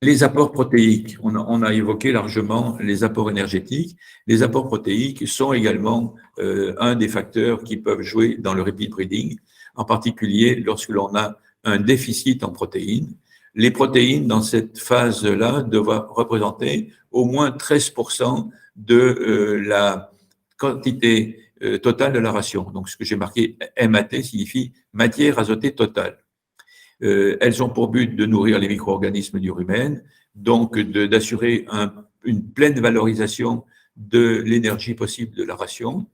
Les apports protéiques, on a évoqué largement les apports énergétiques. Les apports protéiques sont également un des facteurs qui peuvent jouer dans le repeat breeding, en particulier lorsque l'on a un déficit en protéines. Les protéines, dans cette phase-là, doivent représenter au moins 13% de la quantité totale de la ration. Donc, ce que j'ai marqué MAT signifie matière azotée totale. Elles ont pour but de nourrir les micro-organismes du rumen, donc d'assurer une pleine valorisation de l'énergie possible de la ration.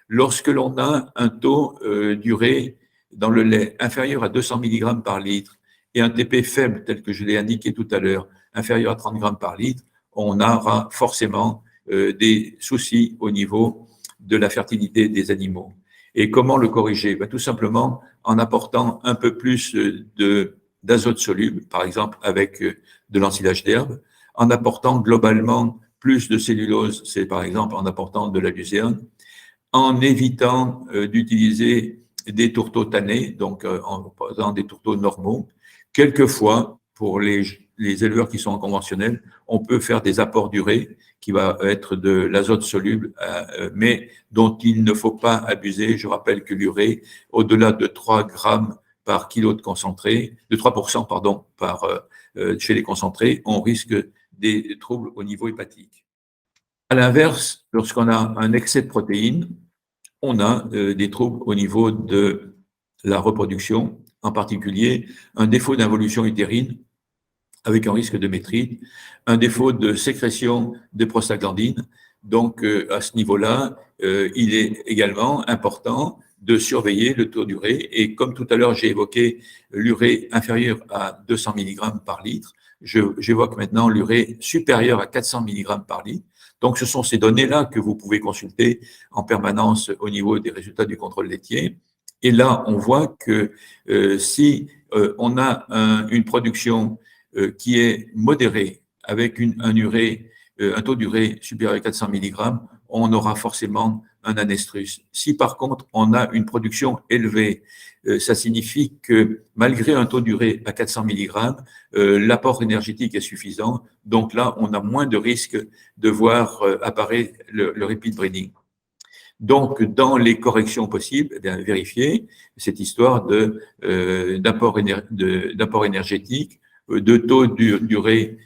Lorsque l'on a un taux d'urée dans le lait inférieur à 200 mg par litre et un TP faible, tel que je l'ai indiqué tout à l'heure, inférieur à 30 grammes par litre, on aura forcément des soucis au niveau de la fertilité des animaux. Et comment le corriger? Tout simplement en apportant un peu plus d'azote soluble, par exemple avec de l'ensilage d'herbe, en apportant globalement plus de cellulose, c'est par exemple en apportant de la luzerne, en évitant d'utiliser des tourteaux tannés, donc en faisant des tourteaux normaux. Quelquefois, pour les éleveurs qui sont en conventionnel, on peut faire des apports d'urée qui va être de l'azote soluble, mais dont il ne faut pas abuser. Je rappelle que l'urée, au-delà de 3 grammes par kilo de concentré, de 3%, pardon, chez les concentrés, on risque des troubles au niveau hépatique. À l'inverse, lorsqu'on a un excès de protéines, on a des troubles au niveau de la reproduction, en particulier un défaut d'involution utérine avec un risque de métrite, un défaut de sécrétion de prostaglandine. Donc, à ce niveau-là, il est également important de surveiller le taux d'urée. Et comme tout à l'heure, j'ai évoqué l'urée inférieure à 200 mg par litre, j'évoque maintenant l'urée supérieure à 400 mg par litre. Donc, ce sont ces données-là que vous pouvez consulter en permanence au niveau des résultats du contrôle laitier. Et là, on voit que si on a une production qui est modérée avec un taux d'urée supérieur à 400 mg, on aura forcément un anestrus. Si par contre on a une production élevée, ça signifie que malgré un taux d'urée à 400 mg, l'apport énergétique est suffisant. Donc là, on a moins de risques de voir apparaître le repeat breeding. Donc, dans les corrections possibles, vérifier cette histoire d'apport énergétique, de taux d'urée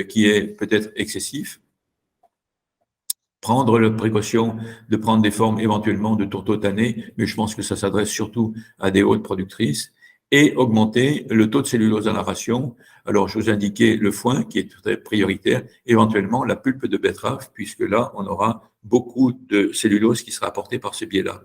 qui est peut-être excessif, prendre la précaution de prendre des formes éventuellement de tourteaux tannés, mais je pense que ça s'adresse surtout à des hautes productrices, et augmenter le taux de cellulose dans la ration. Alors, je vous indiquais le foin qui est très prioritaire, éventuellement la pulpe de betterave, puisque là, on aura beaucoup de cellulose qui sera apportée par ce biais-là.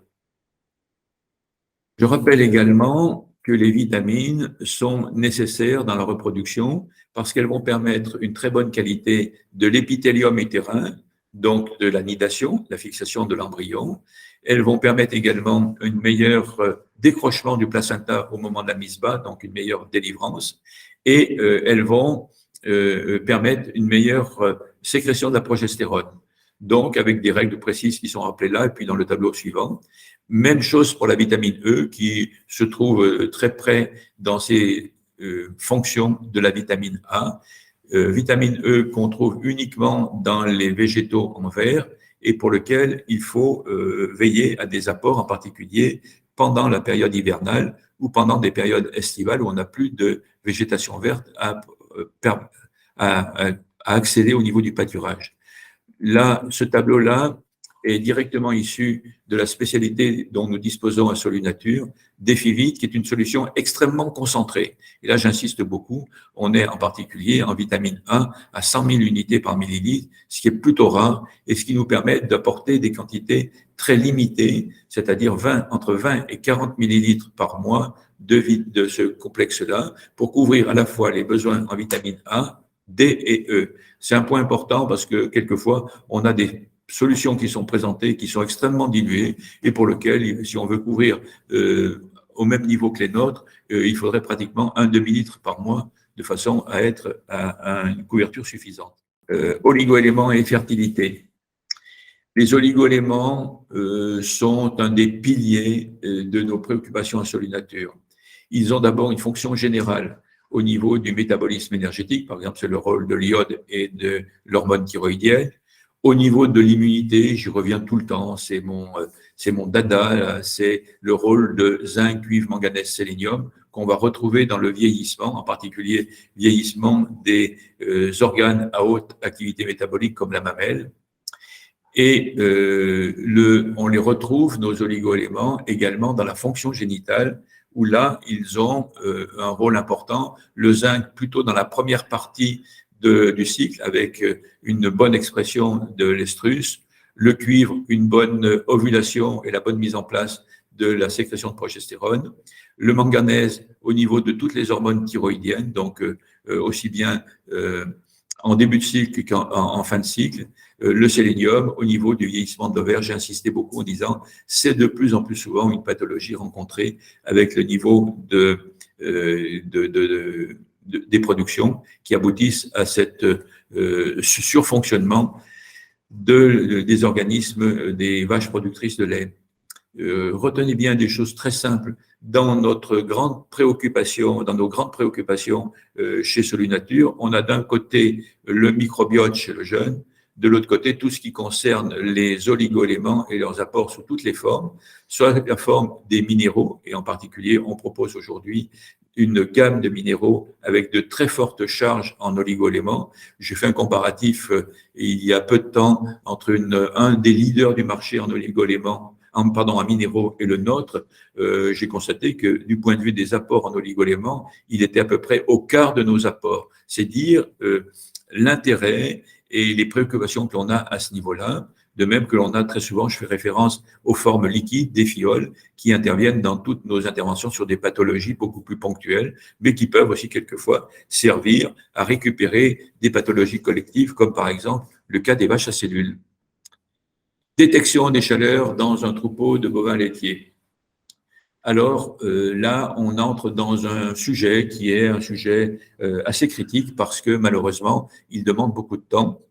Je rappelle également que les vitamines sont nécessaires dans la reproduction parce qu'elles vont permettre une très bonne qualité de l'épithélium utérin, donc de la nidation, la fixation de l'embryon. Elles vont permettre également un meilleur décrochement du placenta au moment de la mise bas, donc une meilleure délivrance. Et elles vont permettre une meilleure sécrétion de la progestérone. Donc, avec des règles précises qui sont rappelées là, et puis dans le tableau suivant. Même chose pour la vitamine E, qui se trouve très près dans ses fonctions de la vitamine A. Vitamine E qu'on trouve uniquement dans les végétaux en vert et pour lequel il faut veiller à des apports, en particulier pendant la période hivernale ou pendant des périodes estivales où on n'a plus de végétation verte à accéder au niveau du pâturage. Là, ce tableau-là est directement issu de la spécialité dont nous disposons à Solunature, Défivit, qui est une solution extrêmement concentrée. Et là, j'insiste beaucoup, on est en particulier en vitamine A à 100 000 unités par millilitre, ce qui est plutôt rare et ce qui nous permet d'apporter des quantités très limitées, c'est-à-dire entre 20 et 40 millilitres par mois de ce complexe-là pour couvrir à la fois les besoins en vitamine A, D et E. C'est un point important parce que quelquefois, on a des solutions qui sont présentées, qui sont extrêmement diluées et pour lesquelles, si on veut couvrir au même niveau que les nôtres, il faudrait pratiquement un demi-litre par mois de façon à être à une couverture suffisante. Oligoéléments et fertilité. Les oligoéléments sont un des piliers de nos préoccupations à Solunature. Ils ont d'abord une fonction générale au niveau du métabolisme énergétique, par exemple, c'est le rôle de l'iode et de l'hormone thyroïdienne. Au niveau de l'immunité, j'y reviens tout le temps, c'est mon dada, c'est le rôle de zinc, cuivre, manganèse, sélénium qu'on va retrouver dans le vieillissement, en particulier vieillissement des organes à haute activité métabolique comme la mamelle. Et on les retrouve, nos oligoéléments, également dans la fonction génitale, où là, ils ont un rôle important. Le zinc, plutôt dans la première partie du cycle, avec une bonne expression de l'estrus. Le cuivre, une bonne ovulation et la bonne mise en place de la sécrétion de progestérone. Le manganèse, au niveau de toutes les hormones thyroïdiennes, donc aussi bien en début de cycle qu'en fin de cycle. Le sélénium, au niveau du vieillissement de l'ovaire, j'ai insisté beaucoup en disant c'est de plus en plus souvent une pathologie rencontrée avec le niveau des productions qui aboutissent à cette surfonctionnement des organismes des vaches productrices de lait. Retenez bien des choses très simples dans notre grande préoccupation, dans nos grandes préoccupations chez Solunature. On a d'un côté le microbiote chez le jeune, de l'autre côté tout ce qui concerne les oligo-éléments et leurs apports sous toutes les formes, soit la forme des minéraux, et en particulier on propose aujourd'hui une gamme de minéraux avec de très fortes charges en oligo-éléments. J'ai fait un comparatif il y a peu de temps entre un des leaders du marché en oligo-éléments, en minéraux et le nôtre. J'ai constaté que du point de vue des apports en oligo-éléments, il était à peu près au quart de nos apports. C'est dire l'intérêt et les préoccupations que l'on a à ce niveau-là. De même que l'on a très souvent, je fais référence aux formes liquides des fioles qui interviennent dans toutes nos interventions sur des pathologies beaucoup plus ponctuelles, mais qui peuvent aussi quelquefois servir à récupérer des pathologies collectives, comme par exemple le cas des vaches à cellules. Détection des chaleurs dans un troupeau de bovins laitiers. Alors là, on entre dans un sujet qui est un sujet assez critique parce que malheureusement, il demande beaucoup de temps.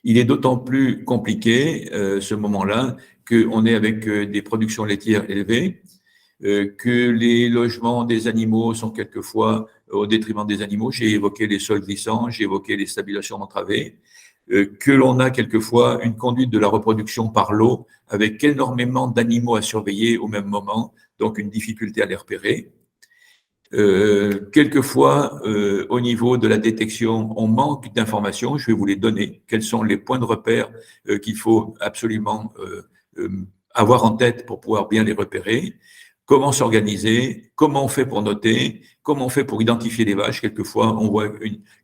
Il est d'autant plus compliqué ce moment-là qu'on est avec des productions laitières élevées, que les logements des animaux sont quelquefois au détriment des animaux. J'ai évoqué les sols glissants, j'ai évoqué les stabilisations entravées, que l'on a quelquefois une conduite de la reproduction par l'eau avec énormément d'animaux à surveiller au même moment, donc une difficulté à les repérer. Quelquefois, au niveau de la détection, on manque d'informations. Je vais vous les donner. Quels sont les points de repère qu'il faut absolument avoir en tête pour pouvoir bien les repérer? Comment s'organiser? Comment on fait pour noter? Comment on fait pour identifier les vaches? Quelquefois, on voit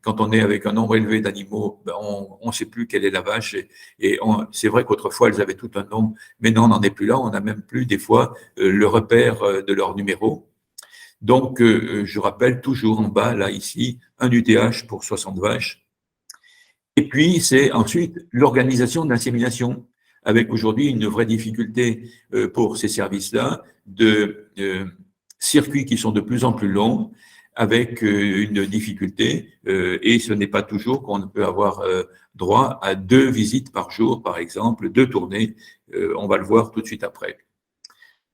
quand on est avec un nombre élevé d'animaux, ben on ne sait plus quelle est la vache. Et c'est vrai qu'autrefois, elles avaient tout un nombre, mais non, on n'en est plus là. On n'a même plus, des fois, le repère de leur numéro. Donc, je rappelle toujours en bas, là, ici, un UTH pour 60 vaches. Et puis, c'est ensuite l'organisation de l'insémination, avec aujourd'hui une vraie difficulté pour ces services-là, de circuits qui sont de plus en plus longs, avec une difficulté, et ce n'est pas toujours qu'on peut avoir droit à 2 visites par jour, par exemple, 2 tournées. On va le voir tout de suite après.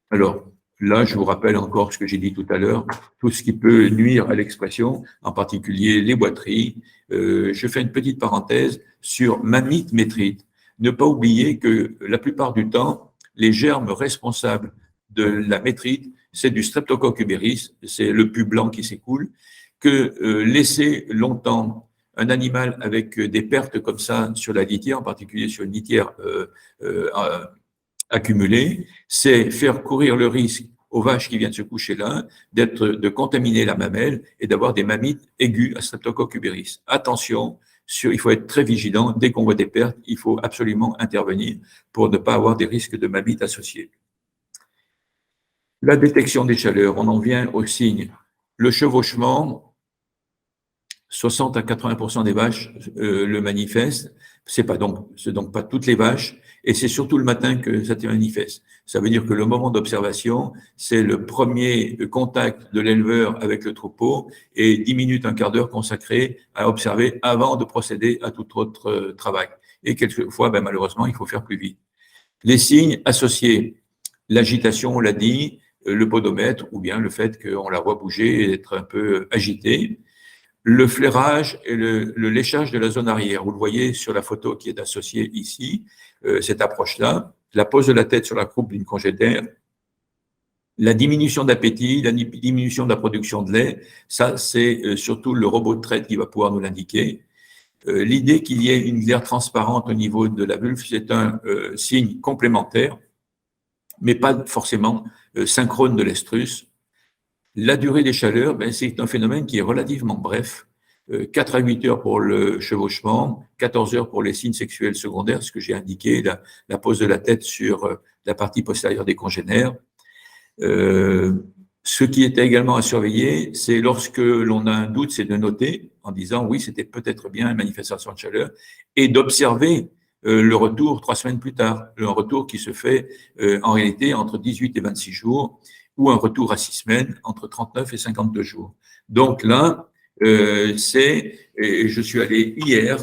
Alors, là, je vous rappelle encore ce que j'ai dit tout à l'heure, tout ce qui peut nuire à l'expression, en particulier les boiteries. Je fais une petite parenthèse sur mammites métrites. Ne pas oublier que la plupart du temps, les germes responsables de la métrite, c'est du Streptococcus uberis, c'est le pus blanc qui s'écoule, que laisser longtemps un animal avec des pertes comme ça sur la litière, en particulier sur une litière accumulée, c'est faire courir le risque aux vaches qui viennent se coucher là, de contaminer la mamelle et d'avoir des mammites aiguës à Streptococcus uberis. Attention, il faut être très vigilant. Dès qu'on voit des pertes, il faut absolument intervenir pour ne pas avoir des risques de mammites associés. La détection des chaleurs, on en vient aux signes. Le chevauchement, 60 à 80% des vaches le manifestent. C'est donc pas toutes les vaches, et c'est surtout le matin que ça se manifeste. Ça veut dire que le moment d'observation, c'est le premier contact de l'éleveur avec le troupeau et 10 minutes, un quart d'heure consacrés à observer avant de procéder à tout autre travail. Et quelquefois, malheureusement, il faut faire plus vite. Les signes associés, l'agitation, on l'a dit, le podomètre, ou bien le fait qu'on la voit bouger et être un peu agitée. Le flairage et le léchage de la zone arrière. Vous le voyez sur la photo qui est associée ici, cette approche-là. La pose de la tête sur la croupe d'une congénère. La diminution d'appétit, la diminution de la production de lait, ça c'est surtout le robot de traite qui va pouvoir nous l'indiquer. L'idée qu'il y ait une glaire transparente au niveau de la vulve, c'est un signe complémentaire, mais pas forcément synchrone de l'estrus. La durée des chaleurs, c'est un phénomène qui est relativement bref. 4 à 8 heures pour le chevauchement, 14 heures pour les signes sexuels secondaires, ce que j'ai indiqué, la pose de la tête sur la partie postérieure des congénères. Ce qui était également à surveiller, c'est lorsque l'on a un doute, c'est de noter en disant oui, c'était peut-être bien une manifestation de chaleur et d'observer le retour 3 semaines plus tard, le retour qui se fait en réalité entre 18 et 26 jours ou un retour à 6 semaines entre 39 et 52 jours. Donc là, je suis allé hier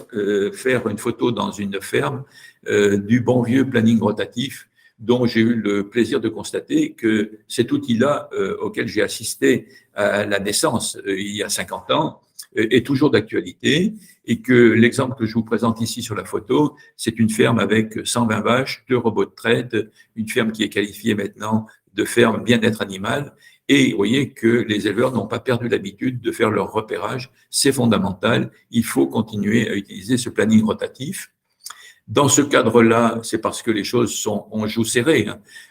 faire une photo dans une ferme du bon vieux planning rotatif dont j'ai eu le plaisir de constater que cet outil-là, auquel j'ai assisté à la naissance il y a 50 ans, est toujours d'actualité et que l'exemple que je vous présente ici sur la photo, c'est une ferme avec 120 vaches, 2 robots de traite, une ferme qui est qualifiée maintenant de ferme bien-être animal. Et vous voyez que les éleveurs n'ont pas perdu l'habitude de faire leur repérage. C'est fondamental. Il faut continuer à utiliser ce planning rotatif. Dans ce cadre-là, c'est parce que les choses sont en joue serré.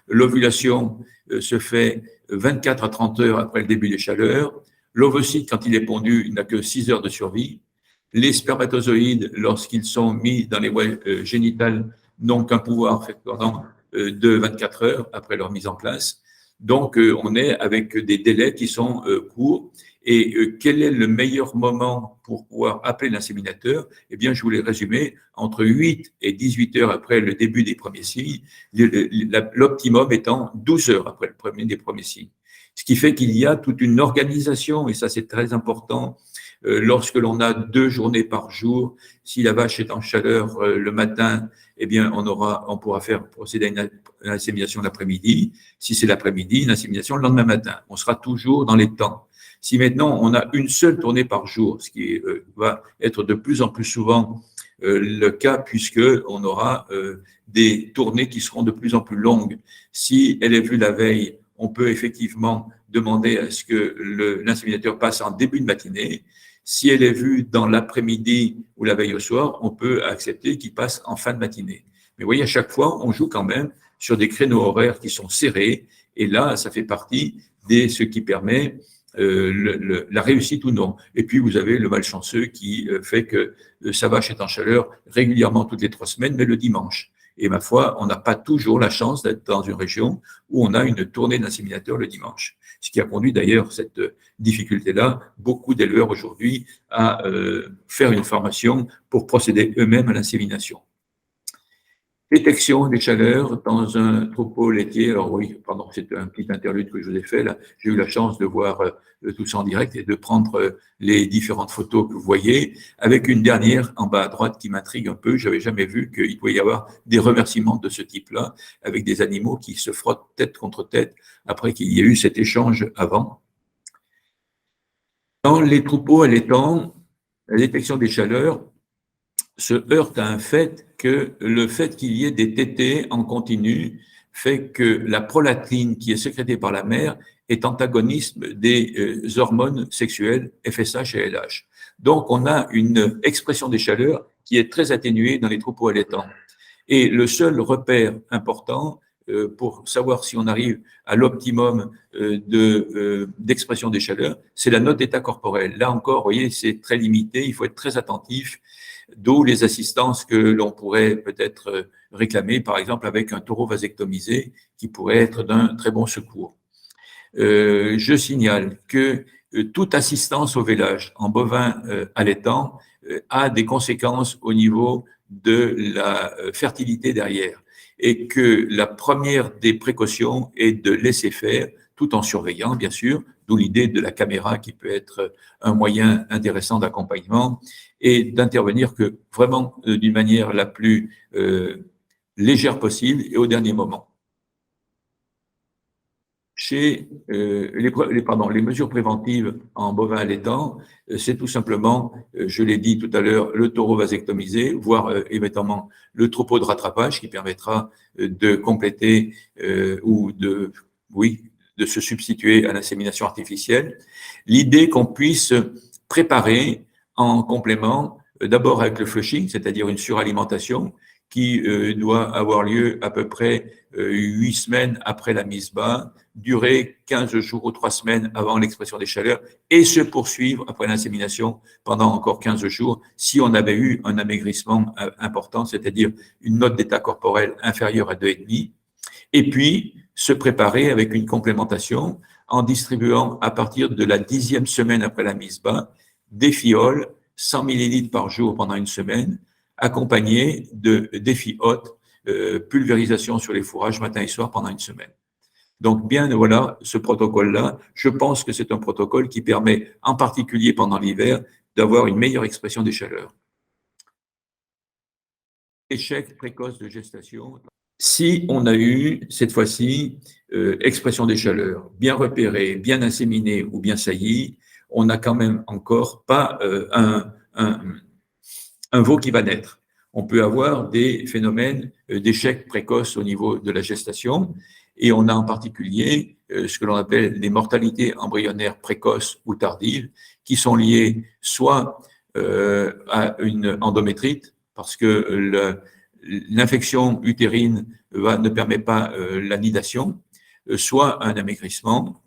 L'ovulation se fait 24 à 30 heures après le début des chaleurs. L'ovocyte, quand il est pondu, il n'a que 6 heures de survie. Les spermatozoïdes, lorsqu'ils sont mis dans les voies génitales, n'ont qu'un pouvoir pendant de 24 heures après leur mise en place. Donc, on est avec des délais qui sont courts. Et quel est le meilleur moment pour pouvoir appeler l'inséminateur? Eh bien, je vous l'ai résumé, entre 8 et 18 heures après le début des premiers signes, l'optimum étant 12 heures après le premier des premiers signes. Ce qui fait qu'il y a toute une organisation, et ça c'est très important, lorsque l'on a 2 journées par jour, si la vache est en chaleur le matin, eh bien, on pourra procéder à une insémination l'après-midi. Si c'est l'après-midi, une insémination le lendemain matin. On sera toujours dans les temps. Si maintenant on a une seule tournée par jour, ce qui va être de plus en plus souvent le cas puisque on aura des tournées qui seront de plus en plus longues. Si elle est vue la veille, on peut effectivement demander à ce que l'inséminateur passe en début de matinée. Si elle est vue dans l'après-midi ou la veille au soir, on peut accepter qu'il passe en fin de matinée. Mais vous voyez, à chaque fois, on joue quand même sur des créneaux horaires qui sont serrés. Et là, ça fait partie de ce qui permet la réussite ou non. Et puis, vous avez le malchanceux qui fait que sa vache est en chaleur régulièrement toutes les 3 semaines, mais le dimanche. Et ma foi, on n'a pas toujours la chance d'être dans une région où on a une tournée d'inséminateurs le dimanche. Ce qui a conduit d'ailleurs cette difficulté-là, beaucoup d'éleveurs aujourd'hui, à faire une formation pour procéder eux-mêmes à l'insémination. Détection des chaleurs dans un troupeau laitier. Alors oui, pardon, c'est un petit interlude que je vous ai fait là. J'ai eu la chance de voir tout ça en direct et de prendre les différentes photos que vous voyez, avec une dernière en bas à droite qui m'intrigue un peu. J'avais jamais vu qu'il pouvait y avoir des remerciements de ce type-là, avec des animaux qui se frottent tête contre tête après qu'il y ait eu cet échange avant. Dans les troupeaux allaitants, la détection des chaleurs se heurte à un fait que le fait qu'il y ait des tétés en continu fait que la prolactine qui est sécrétée par la mère est antagoniste des hormones sexuelles FSH et LH. Donc, on a une expression des chaleurs qui est très atténuée dans les troupeaux allaitants. Et le seul repère important pour savoir si on arrive à l'optimum d'expression des chaleurs, c'est la note d'état corporel. Là encore, vous voyez, c'est très limité, il faut être très attentif, d'où les assistances que l'on pourrait peut-être réclamer, par exemple avec un taureau vasectomisé, qui pourrait être d'un très bon secours. Je signale que toute assistance au vélage en bovin allaitant a des conséquences au niveau de la fertilité derrière et que la première des précautions est de laisser faire tout en surveillant, bien sûr, d'où l'idée de la caméra qui peut être un moyen intéressant d'accompagnement et d'intervenir que vraiment d'une manière la plus légère possible et au dernier moment. Chez les mesures préventives en bovin allaitant, c'est tout simplement, je l'ai dit tout à l'heure, le taureau vasectomisé, voire éventuellement le troupeau de rattrapage qui permettra de compléter ou de se substituer à l'insémination artificielle. L'idée qu'on puisse préparer en complément, d'abord avec le flushing, c'est-à-dire une suralimentation, qui doit avoir lieu à peu près 8 semaines après la mise bas, durer 15 jours ou 3 semaines avant l'expression des chaleurs et se poursuivre après l'insémination pendant encore 15 jours si on avait eu un amaigrissement important, c'est-à-dire une note d'état corporel inférieure à 2,5. Et puis, se préparer avec une complémentation en distribuant à partir de la 10e semaine après la mise bas des fioles, 100 millilitres par jour pendant une semaine, accompagnées de défis hautes, pulvérisation sur les fourrages matin et soir pendant une semaine. Donc, bien, voilà, ce protocole-là, je pense que c'est un protocole qui permet, en particulier pendant l'hiver, d'avoir une meilleure expression des chaleurs. Échec précoce de gestation. Si on a eu, cette fois-ci, expression des chaleurs bien repérée, bien inséminée ou bien saillie, on n'a quand même encore pas un veau qui va naître. On peut avoir des phénomènes d'échec précoce au niveau de la gestation, et on a en particulier ce que l'on appelle les mortalités embryonnaires précoces ou tardives, qui sont liées soit à une endométrite, parce que l'infection utérine ne permet pas la nidation, soit un amaigrissement,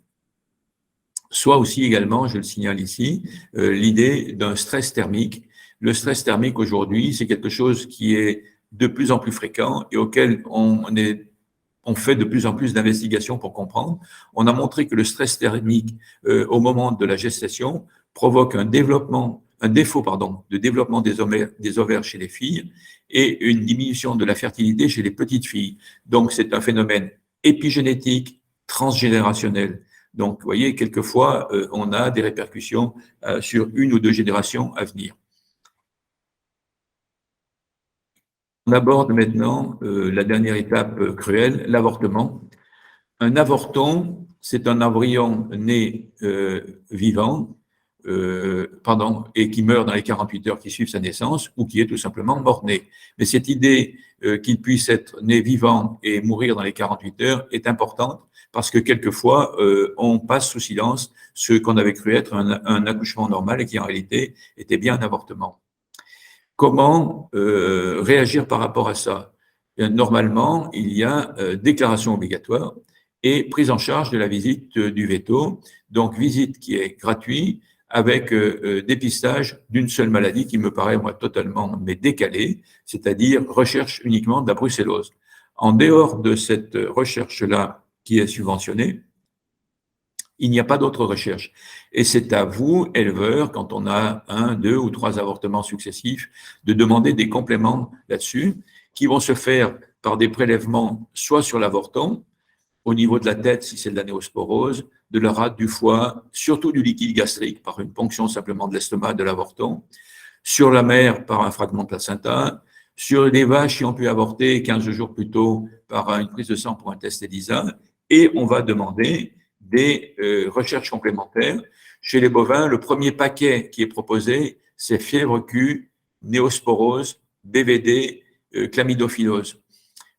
soit aussi également, je le signale ici, l'idée d'un stress thermique. Le stress thermique aujourd'hui, c'est quelque chose qui est de plus en plus fréquent et auquel on fait de plus en plus d'investigations pour comprendre. On a montré que le stress thermique, au moment de la gestation, provoque un défaut de développement des ovaires chez les filles et une diminution de la fertilité chez les petites filles. Donc, c'est un phénomène épigénétique, transgénérationnel. Donc, vous voyez, quelquefois, on a des répercussions sur une ou deux générations à venir. On aborde maintenant la dernière étape cruelle, l'avortement. Un avorton, c'est un embryon né vivant, et qui meurt dans les 48 heures qui suivent sa naissance ou qui est tout simplement mort-né. Mais cette idée qu'il puisse être né vivant et mourir dans les 48 heures est importante parce que quelquefois, on passe sous silence ce qu'on avait cru être un accouchement normal et qui en réalité était bien un avortement. Comment réagir par rapport à ça? Normalement, il y a déclaration obligatoire et prise en charge de la visite du veto, donc visite qui est gratuite avec dépistage d'une seule maladie qui me paraît, moi, totalement décalée, c'est-à-dire recherche uniquement de la brucellose. En dehors de cette recherche-là qui est subventionnée, il n'y a pas d'autre recherche. Et c'est à vous, éleveurs, quand on a 1, 2 ou 3 avortements successifs, de demander des compléments là-dessus, qui vont se faire par des prélèvements soit sur l'avorton, au niveau de la tête, si c'est de la néosporose, de la rate du foie, surtout du liquide gastrique, par une ponction simplement de l'estomac de l'avorton, sur la mère par un fragment de placenta, sur les vaches qui ont pu avorter 15 jours plus tôt par une prise de sang pour un test ELISA, et on va demander des recherches complémentaires. Chez les bovins, le premier paquet qui est proposé, c'est fièvre Q, néosporose, BVD, chlamydophilose.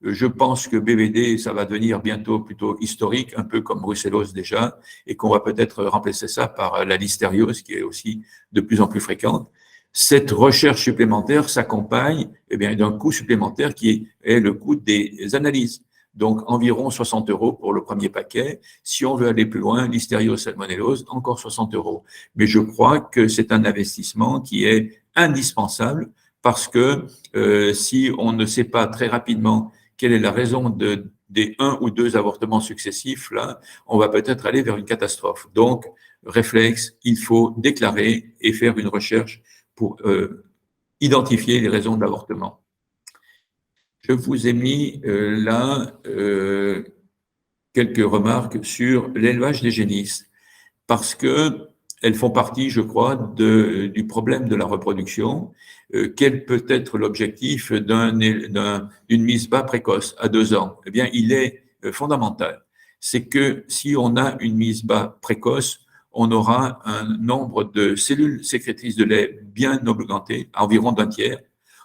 Je pense que BVD, ça va devenir bientôt plutôt historique, un peu comme brucellose déjà, et qu'on va peut-être remplacer ça par la listériose, qui est aussi de plus en plus fréquente. Cette recherche supplémentaire s'accompagne d'un coût supplémentaire qui est le coût des analyses. Donc, environ 60 € pour le premier paquet. Si on veut aller plus loin, listériose, salmonellose, encore 60 €. Mais je crois que c'est un investissement qui est indispensable parce que si on ne sait pas très rapidement quelle est la raison des 1 ou 2 avortements successifs, là, on va peut-être aller vers une catastrophe. Donc, réflexe, il faut déclarer et faire une recherche pour identifier les raisons de l'avortement. Je vous ai mis là quelques remarques sur l'élevage des génisses, parce que elles font partie, je crois, du problème de la reproduction. Quel peut être l'objectif d'une mise bas précoce à 2 ans? Eh bien, il est fondamental. C'est que si on a une mise bas précoce, on aura un nombre de cellules sécrétrices de lait bien augmenté, environ d'un tiers.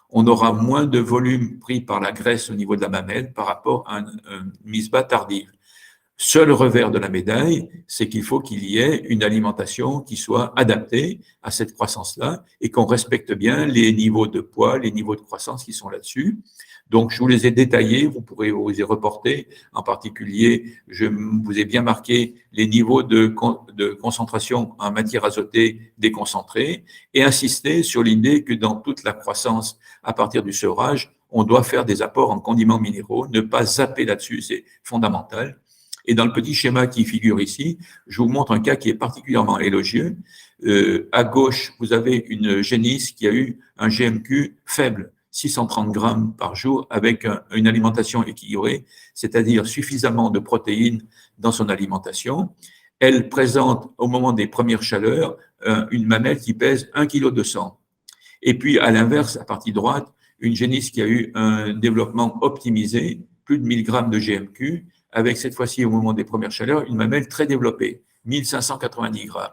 On aura moins de volume pris par la graisse au niveau de la mamelle par rapport à une mise bas tardive. Seul revers de la médaille, c'est qu'il faut qu'il y ait une alimentation qui soit adaptée à cette croissance-là et qu'on respecte bien les niveaux de poids, les niveaux de croissance qui sont là-dessus. Donc, je vous les ai détaillés, vous pourrez vous les reporter. En particulier, je vous ai bien marqué les niveaux de concentration en matière azotée déconcentrée et insister sur l'idée que dans toute la croissance à partir du sevrage, on doit faire des apports en condiments minéraux, ne pas zapper là-dessus, c'est fondamental. Et dans le petit schéma qui figure ici, je vous montre un cas qui est particulièrement élogieux. À gauche, vous avez une génisse qui a eu un GMQ faible, 630 grammes par jour, avec une alimentation équilibrée, c'est-à-dire suffisamment de protéines dans son alimentation. Elle présente, au moment des premières chaleurs, une mamelle qui pèse 1,2 kg. Et puis, à l'inverse, à partie droite, une génisse qui a eu un développement optimisé, plus de 1000 grammes de GMQ, avec cette fois-ci, au moment des premières chaleurs, une mamelle très développée, 1590 grammes.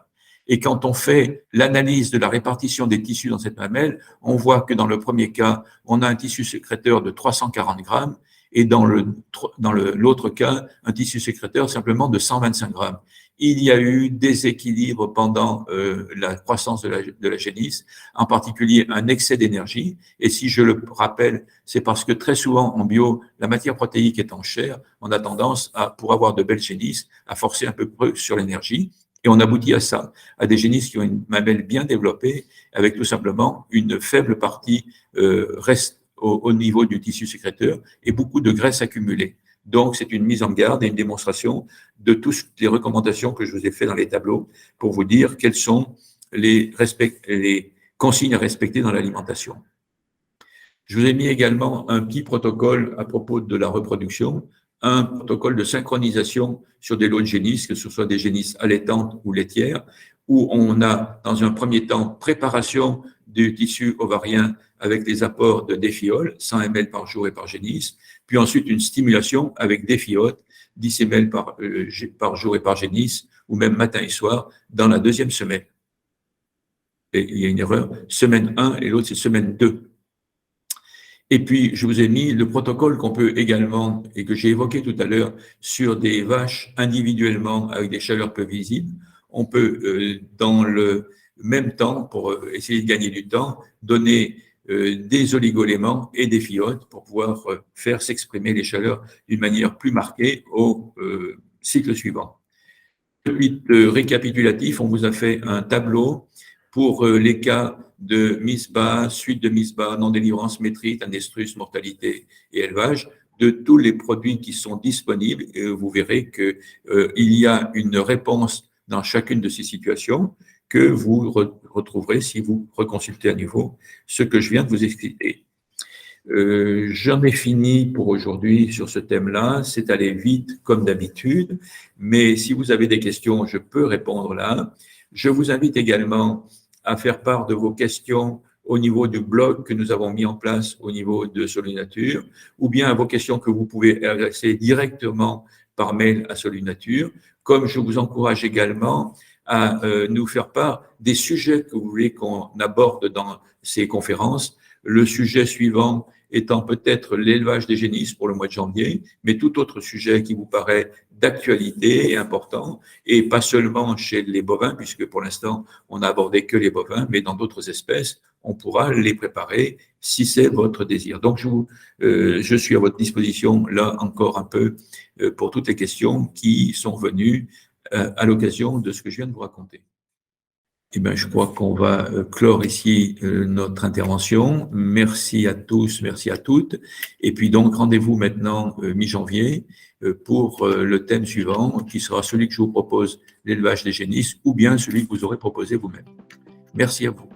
Et quand on fait l'analyse de la répartition des tissus dans cette mamelle, on voit que dans le premier cas, on a un tissu sécréteur de 340 grammes et dans l'autre cas, un tissu sécréteur simplement de 125 grammes. Il y a eu déséquilibre pendant la croissance de la génisse, en particulier un excès d'énergie. Et si je le rappelle, c'est parce que très souvent en bio, la matière protéique étant chère, on a tendance à, pour avoir de belles génisses, à forcer un peu sur l'énergie. Et on aboutit à ça, à des génisses qui ont une mamelle bien développée, avec tout simplement une faible partie reste au niveau du tissu sécréteur et beaucoup de graisse accumulée. Donc, c'est une mise en garde et une démonstration de toutes les recommandations que je vous ai fait dans les tableaux pour vous dire quelles sont les consignes à respecter dans l'alimentation. Je vous ai mis également un petit protocole à propos de la reproduction, un protocole de synchronisation sur des lots de génisses, que ce soit des génisses allaitantes ou laitières, où on a, dans un premier temps, préparation du tissu ovarien avec des apports de défiol, 100 ml par jour et par génisse, puis ensuite une stimulation avec défiote, 10 ml par jour et par génisse, ou même matin et soir, dans la deuxième semaine. Et il y a une erreur, semaine 1 et l'autre c'est semaine 2. Et puis, je vous ai mis le protocole qu'on peut également, et que j'ai évoqué tout à l'heure, sur des vaches individuellement avec des chaleurs peu visibles. On peut, dans le même temps, pour essayer de gagner du temps, donner des oligoéléments et des fiotes pour pouvoir faire s'exprimer les chaleurs d'une manière plus marquée au cycle suivant. Ensuite, récapitulatif, on vous a fait un tableau pour les cas de mise bas, suite de mise bas, non-délivrance, métrite, anestrus, mortalité et élevage, de tous les produits qui sont disponibles. Et vous verrez qu'il y a une réponse dans chacune de ces situations que vous retrouverez si vous reconsultez à nouveau ce que je viens de vous expliquer. J'en ai fini pour aujourd'hui sur ce thème-là. C'est allé vite comme d'habitude, mais si vous avez des questions, je peux répondre là. Je vous invite également à faire part de vos questions au niveau du blog que nous avons mis en place au niveau de Solunature, ou bien à vos questions que vous pouvez adresser directement par mail à Solunature, comme je vous encourage également à nous faire part des sujets que vous voulez qu'on aborde dans ces conférences. Le sujet suivant étant peut-être l'élevage des génisses pour le mois de janvier, mais tout autre sujet qui vous paraît d'actualité et important, et pas seulement chez les bovins, puisque pour l'instant, on n'a abordé que les bovins, mais dans d'autres espèces, on pourra les préparer si c'est votre désir. Donc, je suis à votre disposition, là, encore un peu, pour toutes les questions qui sont venues à l'occasion de ce que je viens de vous raconter. Eh bien, je crois qu'on va clore ici notre intervention. Merci à tous, merci à toutes. Et puis donc, rendez-vous maintenant mi-janvier pour le thème suivant, qui sera celui que je vous propose, l'élevage des génisses, ou bien celui que vous aurez proposé vous-même. Merci à vous.